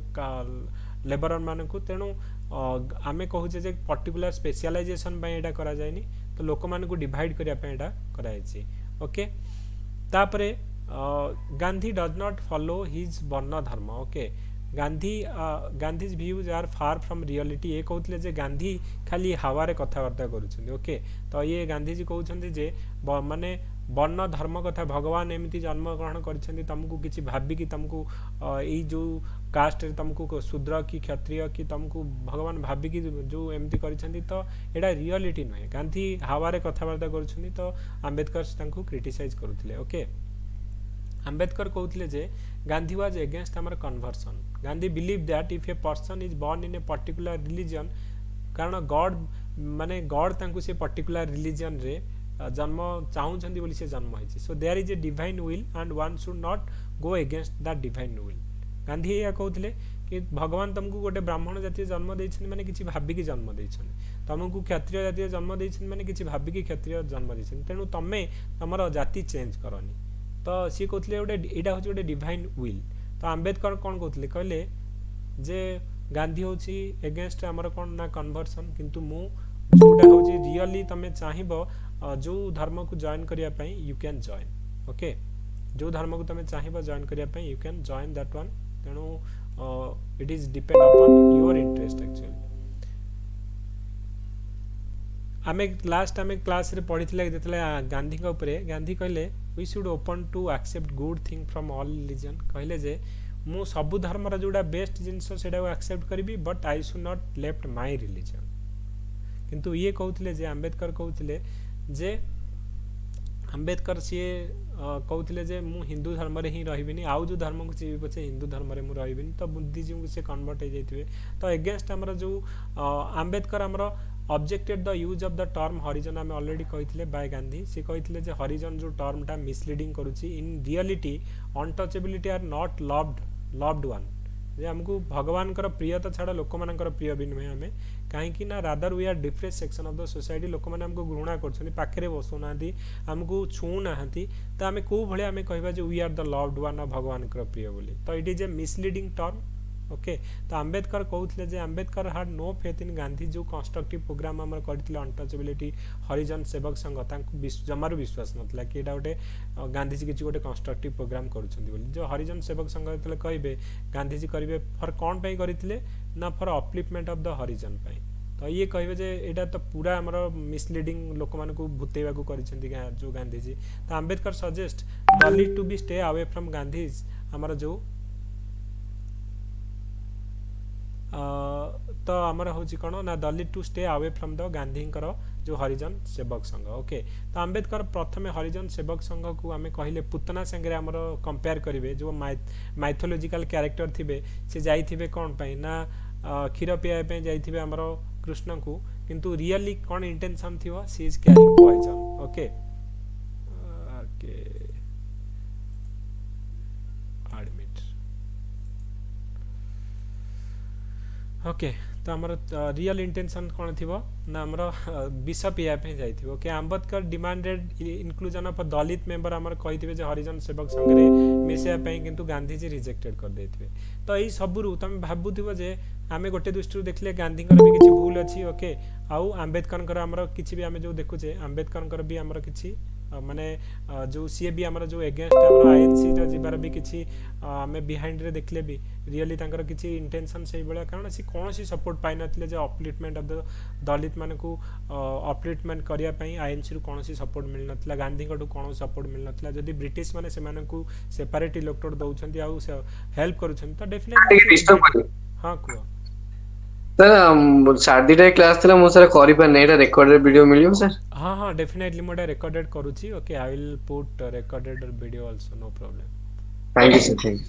लेबर मान को तेणु आमे कहूचे जे पर्टिकुलर स्पेशलाइजेशन बाय एटा करा जायनी तो लोक मान को डिवाइड करिया पे एटा करायची ओके तापरे Gandhi does not follow his varna dharma okay Gandhi's views are far from reality ये कहते जे गांधी खाली हवारे कथबार्ता करुछन ओके तो ये गांधीजी कहउछन जे माने वर्ण धर्म कथा भगवान एमती जन्म ग्रहण करछन तुमको किछि भाबी कि तुमको एई जो कास्ट रे तुमको शूद्र की क्षत्रिय की तुमको भगवान भाबी कि जो एमती करछन तो एडा रियलिटी नय गांधी हवारे कथबार्ता करछन तो आंबेडकर तांको क्रिटिसाइज करूथिले ओके आंबेडकर कहउथिले जे गांधी वाज अगेंस्ट हमर conversion Gandhi believe that if a person is born in a particular religion कारण गॉड माने गॉड तांको से पर्टिकुलर रिलीजन रे जन्म चाहूछंती बोली से जन्म होइछि so there is a divine will and one should not go against that divine will Gandhi या कहउथिले कि भगवान तुमको गोटे ब्राह्मण जातीय जन्म दैछन माने किछि भाबी कि जन्म दैछन तुमको क्षत्रिय जातीय जन्म दैछन माने किछि भाबी कि क्षत्रिय जन्म दैछन तेनु तमे तमरो जाति चेंज करनी तो सी कहथिले गोटे एटा होछि गोटे डिवाइन विल तो आंबेडकर कोन कहथिले कहले जे गांधी होछि अगेंस्ट हमर कोन ना कन्वर्सन किंतु मु जोटा होछि रियली तमे चाहिबो जो धर्म को जॉइन करिया पई यू कैन जॉइन ओके जो धर्म को तमे चाहिबो जॉइन करिया पई you can join that one तेनु it is depend upon your interest actually आमे लास्ट आमे क्लास रे पढिथिले देतले गांधी के ऊपर गांधी कहले we should open to accept good thing from all religion कहले जे मु सब धर्म रा जोडा बेस्ट जिंस सेडा को एक्सेप्ट करबी but I should not left my religion किंतु ये कहउथिले जे आंबेडकर कहउथिले जे आंबेडकर सी कहउथिले जे मु हिंदू धर्म रे ही रहिबिनी आउ जो धर्म को छी पछे हिंदू धर्म रे मु रहिबिनी तो बुद्धिजी को से कन्वर्ट हो जाइथिबे तो अगेंस्ट हमर जो आंबेडकर हमर objected the use of the term Harijan आम ऑलरेडी कही बाय गांधी से कही जे हरिजन जो टर्मटा मिसलीडिंग करुच्ची in reality untouchability are not loved one जे हमको भगवान प्रिय तो छाड़ लोक मान प्रिय भी नुहे आम कहीं ना rather we are different section of the society लोक मैंने हमको घृणा कर बसुना आमको छू ना तो आम कौ भाई आम कह we are the loved one of Bhagwan प्रिय बोली तो it is a misleading term okay तो आंबेडकर कहते जे आंबेडकर हाड नो फेथ इन गांधी जो कंस्ट्रक्टिव प्रोग्राम आम करते अनटचेबिलिटी हरिजन सेवक संघ जमार विश्वास नाला कि गोटे गांधीजी किसी गोटे कंस्ट्रक्टिव प्रोग्राम करुँच जो हरिजन सेवक संघ जो कहे गांधीजी करेंगे फर कौन करते ना फर अपलिफ्टमेंट ऑफ द हरिजन तो ये कहबे जे एटा तो पूरा हमर मिसलीडिंग लोक मान को भूतेवा को करिसेंती जो गांधी जी तो Ambedkar suggest Dalit to be stay away from Gandhi's हमर जो तो आमर हूँ कौन ना Dalit to stay away from the गांधीकर जो हरिजन सेवक संघ ओके तो आंबेडकर प्रथमे हरिजन सेवक संघ को आम कहले पुतना संगे आमर कंपेयर करेंगे जो माइथोलॉजिकल कैरेक्टर थिबे से जाइथिबे कौन पाई ना क्षीर पीया पे जाइथिबे आमर कृष्ण को किंतु रियली कौन इंटेंशन थिबो सी is carrying poison okay okay admit okay तो आमर रियल इंटेंशन कौन थी ना आमर विष पीया जाइथिबो okay Ambedkar demanded inclusion of Dalit member आमर कहिथिबे जे हरिजन सेवक संगे मिसेया पई किंतु गांधी जी रिजेक्टेड कर देथिबे तो एई सबरु तुम भाबुथिबो जे आमे गोटे दृष्टि देखले गांधीकर भी किछि भूल अछि ओके आउ आंबेडकर आमर किछि भी आमे जो देखुचे आंबेडकर भी आमर किछि माने जो सी भी आमर जो एगेंस्ट आमर आईएनसी रो जिबार भी किछि आमे बिहाइंड रे देखले भी रियली तांकर किछि इंटेंशन सही बळा कारण सी कोनोसी सपोर्ट पाइ नथिले जे अपलिटमेंट ऑफ द दलित मान को अपलिटमेंट करिया पई आईएनसी रो कोनोसी सपोर्ट मिल नथिला गांधी को कोनो सपोर्ट मिल नथिला जदी ब्रिटिश माने से मान को सेपरेट इलेक्टोर दउछंती आ हेल्प करूछंती तो डेफिनेटली हां को सर सार्दिटा क्लास थला मो सर करि पर नै रेकॉर्डेड वीडियो मिलियो सर हां हां डेफिनेटली मोडा रिकॉर्डेड करूची okay I will put recorded video also no problem thank you sir thank you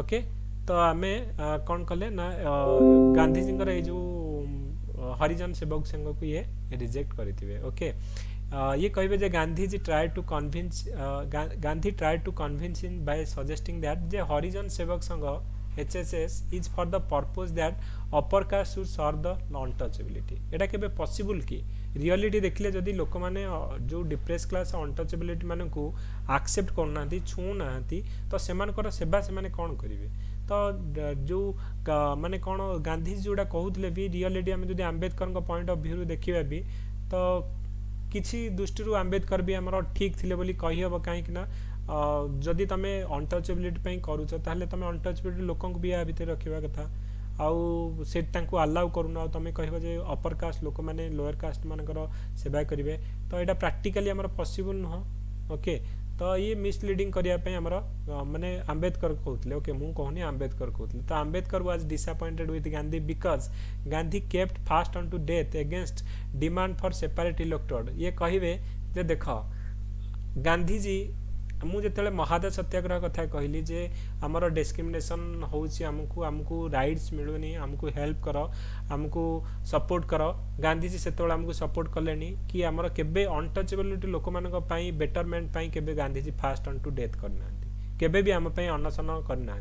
okay तो आमे कौन कले ना गांधी जी ए जो हरिजन सेवक संघ को ये रिजेक्ट करथिबे ओके ये कहबे जे Gandhi ji try to convince Gandhi try to convince in by suggesting that जे Harijan Sevak Sangh HSS is for the purpose that upper caste should serve the untouchability एटा केबे पॉसिबल की रियलिटी देखले जदि लोक माने जो डिप्रेस क्लास अनटचेबिलिटी माने को एक्सेप्ट करनांती छु नांती तो सेमानकर सेवा से माने कोन करिवे तो जो माने कोन गांधी जी जोडा कहउतले भी रियलिटी हम जदि आंबेडकर को पॉइंट ऑफ व्यू देखिबा भी तो किछि दृष्टि आंबेडकर भी हमर ठीक थिले बोली कहि हबो काहे कि ना जदि तमे अनटचेबिलिटी पई करूछ ताहले तमे अनटचेबिलिटी लोकन को भी आ भितर रखिबा कथा आउ से तांको अलाउ करूना तमे कहबो जे अपर कास्ट लोक माने लोअर कास्ट मानकर सेवा करिवे तो एटा प्रैक्टिकली हमर पॉसिबल न ओके तो ये मिसलीडिंग करिया पे हमर माने आंबेडकर कहउतले ओके मु कहनी आंबेडकर कहउतले तो Ambedkar was disappointed with Gandhi because Gandhi kept fast on to death against demand for separate electorate ये कहिबे जे देखो गांधी जी मु जेतले महादा सत्याग्रह कथा कहली जे हमर डिस्क्रिमिनेशन होउची हमकु राइट्स मिलुनी हमकु हेल्प करो हमकु सपोर्ट करो गांधी जी सेतोळ हमकु सपोर्ट करलेनी कि हमर केबे अनटचेबिलिटी लोक मानक पई बेटरमेंट पई केबे Gandhi ji fast on to death करना केबे भी हम पई अनशन करना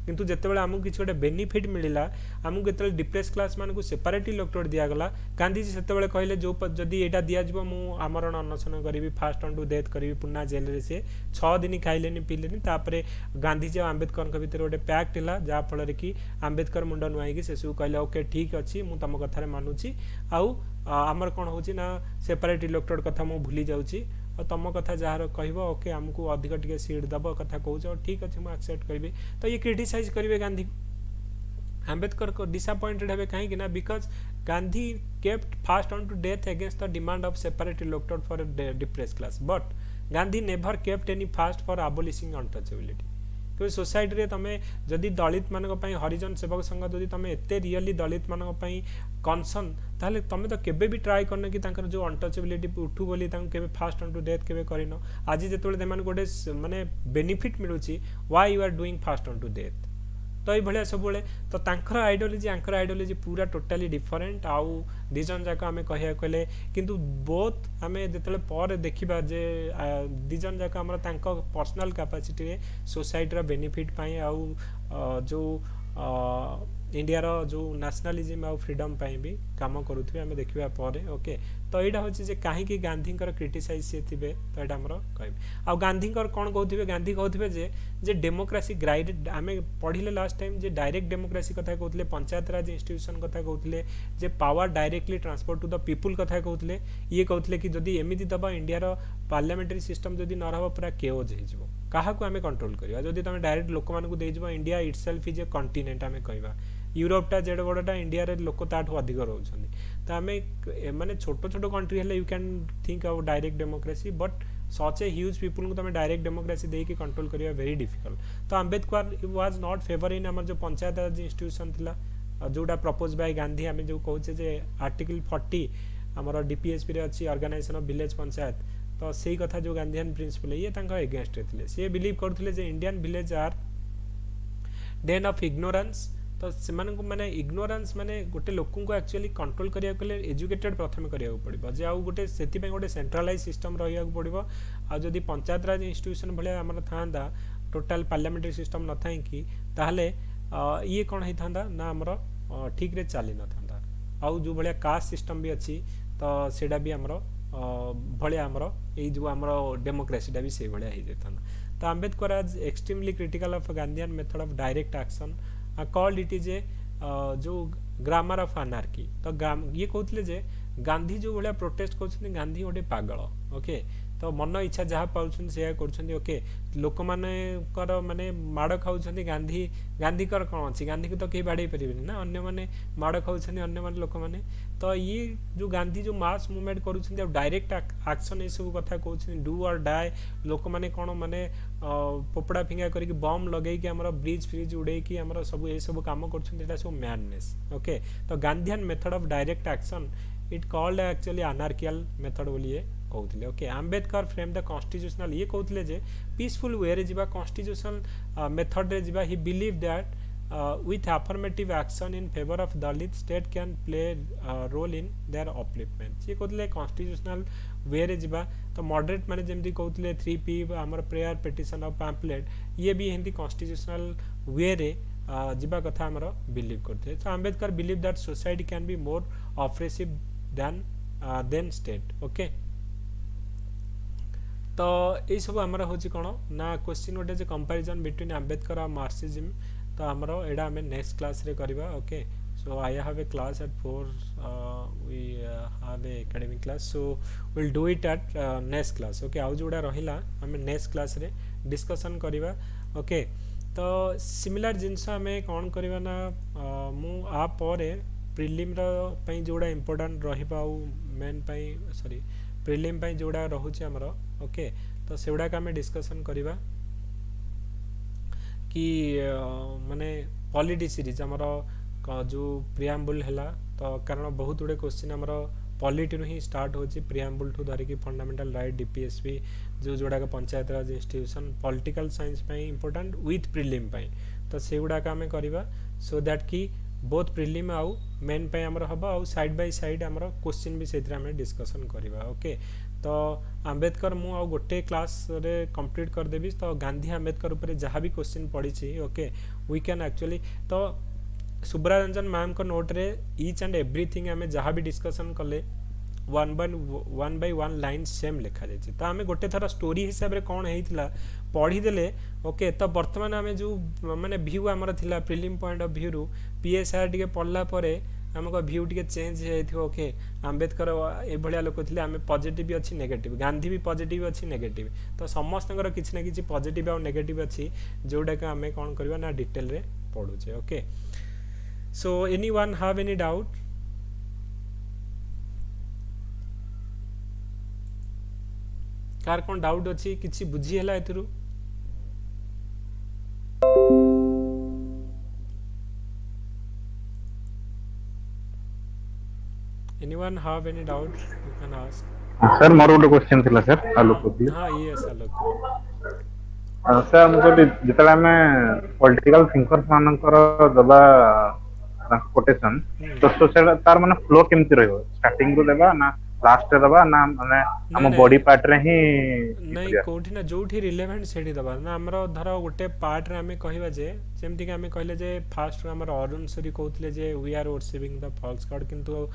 किंतु जेतेबेले हमकु किछ गोटे benefit मिलिला हमकु जेतेबेले depress class मानकु separate elector दिया गला गांधी जी सेतेबेले कहले जो जदी एटा दिया जबो मु आमरण अनशन करिवि फास्ट ऑन टू डेथ करिवि पुन्ना जेल रे से 6 दिन खाइलेनी पिलेनी तापरे गांधी जी आंबेडकर के भीतर गोटे पैक्ट हिला जा फल रे कि आंबेडकर मुंड नुआई कि सेसु कहले ओके ठीक अछि मु तम कथा रे मानुची आउ आमर कोन होची ना सेपरेट इलेक्टोर कथा मु भूली जाउची तम कथा जार कहबो ओके हमकु अधिक टिके सीट दबो कथा कहउछ ठीक अछि मु एक्सेप्ट करबे तो ये क्रिटिसाइज करबे गांधी आंबेडकर को डिसअपॉइंटेड हेबे काहे कि ना because Gandhi kept fast on to death against the demand of separate electorate for depress class but Gandhi never kept any fast for abolishing untouchability क्योंकि सोसाइटी रे तमे जदि दलित मानक पई हरिजन सेवक संघ जदि तमे एते रियली दलित मानक पई कनसर्न ताले तमे तो केबे भी ट्राई करने कि तांकर जो अनटचेबिलिटी उठू बोली तांको केबे फास्ट ऑन टू डेथ केबे करिनो आज जेतोले देमान गोटे माने बेनिफिट मिलुची why you are doing fast on to death तो ये भलिया सब बेले तो तांकर आइडियोलॉजी पूरा टोटली डिफरेंट आउ दिजन जाक आमे कहिया कहले किंतु बोथ आमे जेतले पर देखिबा जे दिजन जाक हमर तांको पर्सनल कैपेसिटी रे सोसाइटी रा बेनिफिट पाई आउ जो इंडिया रो जो नेशनलिज्म आउ फ्रीडम पाई भी काम करूथबे आमे देखिबा परे ओके तो एटा होची जे काहे कि गांधी कर क्रिटिसाइज से थिबे तो एटा हमरो कहब आ गांधी कर कोन कहउथबे गांधी कहउथबे जे डेमोक्रेसी ग्राइडेड आमे पढिले लास्ट टाइम जे डायरेक्ट डेमोक्रेसी कथा कहउतले पंचायत राज इंस्टीट्यूशन कथा कहउतले जे power directly transfer to the people कथा कहउतले ये कहउतले कि जदी एमिति दबा इंडिया रो पार्लियामेंटरी सिस्टम जदी न रहबो पूरा केओज हे जिवो କାହାକୁ ଆମେ କଣ୍ଟ୍ରୋଲ କରିବା ଯଦି ତମେ ଡାଇରେକ୍ଟ ଲୋକମାନଙ୍କୁ ଦେଇଯିବ ଇଣ୍ଡିଆ ଇଟସେଲ୍ଫ ଇଜ ଏ କଣ୍ଟିନେଣ୍ଟ ଆମେ କହିବା ୟୁରୋପଟା ଯେଡ଼େ ବଡ଼ଟା ଇଣ୍ଡିଆରେ ଲୋକ ତାଠୁ ଅଧିକ ରହୁଛନ୍ତି ତ ଆମେ ମାନେ ଛୋଟ ଛୋଟ କଣ୍ଟ୍ରି ହେଲେ you can think about direct democracy but such a huge people को तुम डायरेक्ट डेमोक्रेसी देकी कंट्रोल करिया वेरी डिफिकल्ट तो Ambedkar was not favour in हमर जो पंचायत राज इंस्टीट्यूशन थिला जोटा प्रपोज बाय गांधी आमे जो कहूचे जे आर्टिकल 40 हमर डीपीएसपी रे अछि ऑर्गेनाइजेशन ऑफ विलेज पंचायत तो सेही कथा जो गांधीयन प्रिंसिपल ये तांका अगेंस्ट थिले से बिलीव करथिले जे Indian village are den of ignorance तो से माने इग्नोरेंस माने गोटे लोकन को एक्चुअली कंट्रोल करिया कले एजुकेटेड प्रथम करिया पड़िबो जे आउ गोटे सेति पे गोटे सेंट्रलाइज सिस्टम रहिया पड़िबो आ जदी पंचायत राज इंस्टीट्यूशन भले हमर थांदा टोटल पार्लियामेंट्री सिस्टम न थाई कि ताहले ये कोन हे थांदा ना हमर ठीक रे चाली न थांदा आउ जो भले कास्ट सिस्टम भी अछि तो सेडा भी हमर भले हमर ए जो हमर डेमोक्रेसी डा भी से भले हे जेताना तो अंबेडकर आज extremely critical of Gandhian method of direct action called it is ए जो ग्रामर ऑफ अनार्की तो ये कहते जे गांधी जो भाया प्रोटेस्ट कर गांधी गोटे पागल ओके तो मन इच्छा जहाँ पाँच से ओके लोक माने माड़ खाऊँ गांधी गांधी कौन अच्छी गांधी को तो कहीं बाड़े पारे ना अन्य मैंने माड़ खाऊँ अन्य मैंने लोक मैंने तो ये जो गांधी जो मास मूवमेंट करूँ डायरेक्ट एक्शन ये सब कथा कहते डू और डाए लोक मैंने कौन माने पोपड़ा फिंगा करके बम लगे ब्रिज फ्रिज उड़े कि सब ये सब कम कर सब मैडनेस ओके तो Gandhian method of direct action it called actually anarchical method बोलिए कहते ओके आंबेडकर फ्रेम द कॉन्स्टिट्यूशनल ये कहते जे पीसफुल वे रे जिबा कॉन्स्टिट्यूशनल मेथड रे जिबा ही believe that with affirmative action in favor of Dalit state can play role in their upliftment ये कहते constitutional way रे जिबा तो moderate माने जेमती कहते 3P हमर prayer petition और pamphlet ये भी हिंदी constitutional way रे जिबा कथा हमर बिलीव करते तो Ambedkar believe that society can be more oppressive than state okay तो ये सब आमर हूँ कौन ना क्वेश्चन गोटे जे कंपैरिजन बिटवीन आंबेडकर और मार्क्सिज्म तो आमर एडा आम नेक्स्ट क्लास रे करवा okay so I have a class at 4 we have a academic class so will do it at next class okay आउ जोड़ा रहिला आम नेक्स्ट क्लास रे डिस्कशन करवा ओके तो सिमिलर जिनस आम कौन करवा ना मु आ परे प्रिलिम रो जोड़ा इम्पोर्टेंट रहिबा मेन सॉरी प्रिलिम जोड़ा रोचे आमर ओके तो से गुड़ाक आम डिस्कसन करवा कि माने पॉलिटी सीरीज आमर जो प्रियाम्बुल है तो कारण बहुत गुड़े क्वेश्चन आमर पॉलिटी ही स्टार्ट होची प्रियाम्बुल ठू धरिकी फंडामेंटल राइट डीपीएसपी जो जोड़ाक पंचायत राज institution political science important with prelim तो से गुड़ाक आम करवा सो दैट कि बोथ प्रिलिम आउ मेन पे हमर हबा आउ साइड बाय साइड हमर क्वेश्चन भी सेतिर हम डिस्कशन करवा ओके तो आंबेडकर मु आउ गोटे क्लास रे कंप्लीट कर देबी तो गांधी आंबेडकर ऊपर जहाँ भी क्वेश्चन पड़ी ओके वी कैन एक्चुअली तो सुब्रा रंजन मैम को नोट रे ईच एंड एवरीथिंग आम जहाँ भी डिस्कशन कले one by one line same लिखा जाए तो आम गोटे थर स्टोरी हिसाब से कौन होता पढ़ीदे ओके तो बर्तमान आम जो माने व्यू आमर थिला प्रिलिम पॉइंट ऑफ व्यू रु पीएसआर टिके पढ़ला परे हमको व्यू टिके चेंज हो ओके आंबेडकर ए भलिया लोक थिले आम पॉजिटिव भी अच्छी नेगेटिव गांधी भी पॉजिटिव अच्छी नेगेटिव तो समस्त किसी ना किसी पॉजिटिव और नेगेटिव अच्छी जोटा कि आम कौन करवा ना डिटेल रे पढ़ुचे okay so anyone have any doubt कार कौन डाउट अच्छी किसी बुझी है एथरू anyone have any doubt you can ask sir मोर गोटे क्वेश्चन थिला सर आलोक हां यस आलोक सर हमको जितला में पॉलिटिकल थिंकर्स मानकर दबा कोटेशन तो सोशल तार माने फ्लो केमति रहयो स्टार्टिंग रो देबा ना लास्ट रे दबा ना माने हम बॉडी पार्ट रे ही नहीं कोठी ना जोठी रिलेवेंट सेठी दबा ना हमरो धर गोटे पार्ट रे हमें कहबा जे जेमति कि हमें कहले जे फास्ट रो हमर अरुण सरी कहतले जे we are worshipping the false god किंतु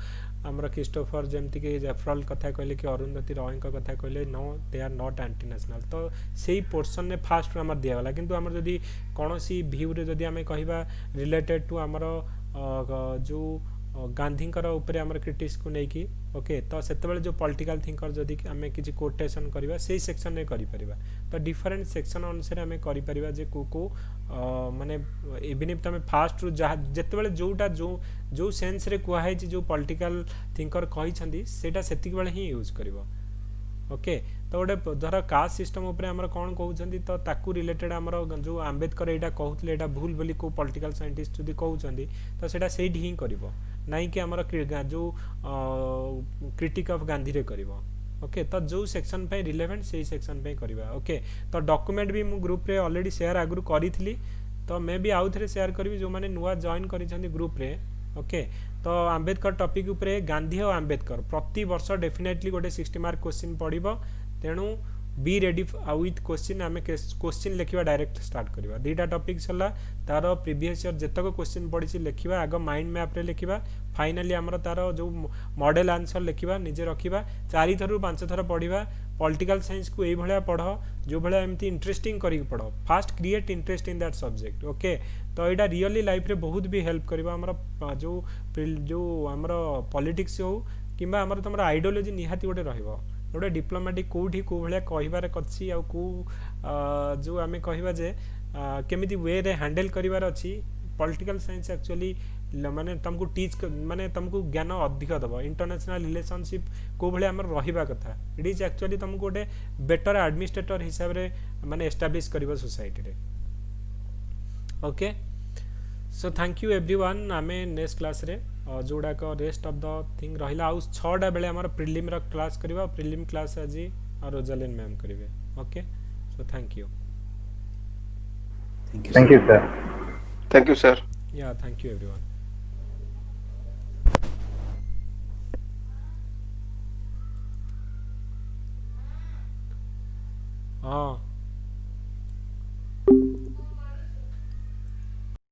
हमर क्रिस्टोफर जेमति कि जेफ्रल कथा कहले कि अरुंधति रॉय का कथा कहले no they are not anti national तो सेही पोर्शन ने फास्ट रो हमर दिया वाला किंतु हमर जदी कोनोसी व्यू रे जदी हमें कहबा रिलेटेड टू हमर जो गांधीଙ୍କର ଉପରେ ଆମର କ୍ରିଟିକ୍ସ को ନେଇକି ओके तो सेतेबेले जो पॉलिटिकल थिंकर जदि आमे किछि कोटेशन करबा सेही सेक्शन रे करि परिबा तो डिफरेंट सेक्शन अनुसार आमे करि परिबा जे को माने इवन इफ तमे फास्ट रु जेतेबेले जोटा जो सेंस रे कुआ है जो पॉलिटिकल थिंकर कहि छंदी सेटा सेतिक बेले ही यूज करबो ओके तो गोटे धर कास्ट सिस्टम उपरे हमर कोन कहउछंदी तो ताकू रिलेटेड हमर जो आंबेडकर एटा कहउतले एटा भूल बोली को पॉलिटिकल साइंटिस्ट जदि कहउछंदी तो सेटा सेही ही करबो नहीं कि हमर जो क्रिटिक ऑफ गांधी रे करबो ओके तो जो सेक्शन पे रिलेवेंट सेही सेक्शन पे करबा ओके तो डॉक्यूमेंट भी मु ग्रुप रे ऑलरेडी शेयर आगु करिथली तो मैं भी आउ थरे शेयर करबी जो माने नुवा जॉइन करिछंदी ग्रुप रे ओके तो आंबेडकर टॉपिक उपरे गांधी और आंबेडकर प्रति वर्ष डेफिनेटली गोटे 60 मार्क क्वेश्चन पड़िबो तेणु बी रेडी विथ क्वेश्चन आमे क्वेश्चन लिखिबा डायरेक्ट स्टार्ट करबा दीटा टॉपिक छला तार प्रीवियस ईयर जतक क्वेश्चन पड़िछि लिखिबा आगो माइंड मैप रे लिखिबा फाइनली हमर तार जो मॉडल आंसर लिखिबा निजे रखिबा 4 थरु 5 थर पढ़िबा पॉलिटिकल साइंस को एई भलिया पढ़ो जो भलिया एमती इंटरेस्टिंग करी पढ़ो fast create interest in that subject okay तो एटा रियली लाइफ रे बहुत भी हेल्प करबा हमर जो हमर पॉलिटिक्स हो किबा हमर तमर आइडियोलॉजी निहाती गोटे रहइबो गोटे डिप्लोमेटिक कोठी को भलिया कहिबार कछि आ को जो आमे कहिबा जे केमिति वे रे हैंडल करिवार अछि पॉलिटिकल साइंस एक्चुअली माने तुमको टीच माने तुमको ज्ञान अधिक दबो इंटरनेशनल रिलेशनशिप को भले हमर रहिबा कथा इट इज एक्चुअली तुमको गोटे बेटर एडमिनिस्ट्रेटर हिसाब रे माने एस्टैब्लिश करबो सोसाइटी रे okay so thank you everyone आमे नेक्स्ट क्लास रे जोड़ा का रेस्ट ऑफ द थिंग रहिला आउ 6टा बेले हमर प्रीलिम रा क्लास करबा प्रीलिम क्लास আজি रोजालिन मैम करिवे okay so thank you thank you sir या थैंक यू एवरीवन हाँ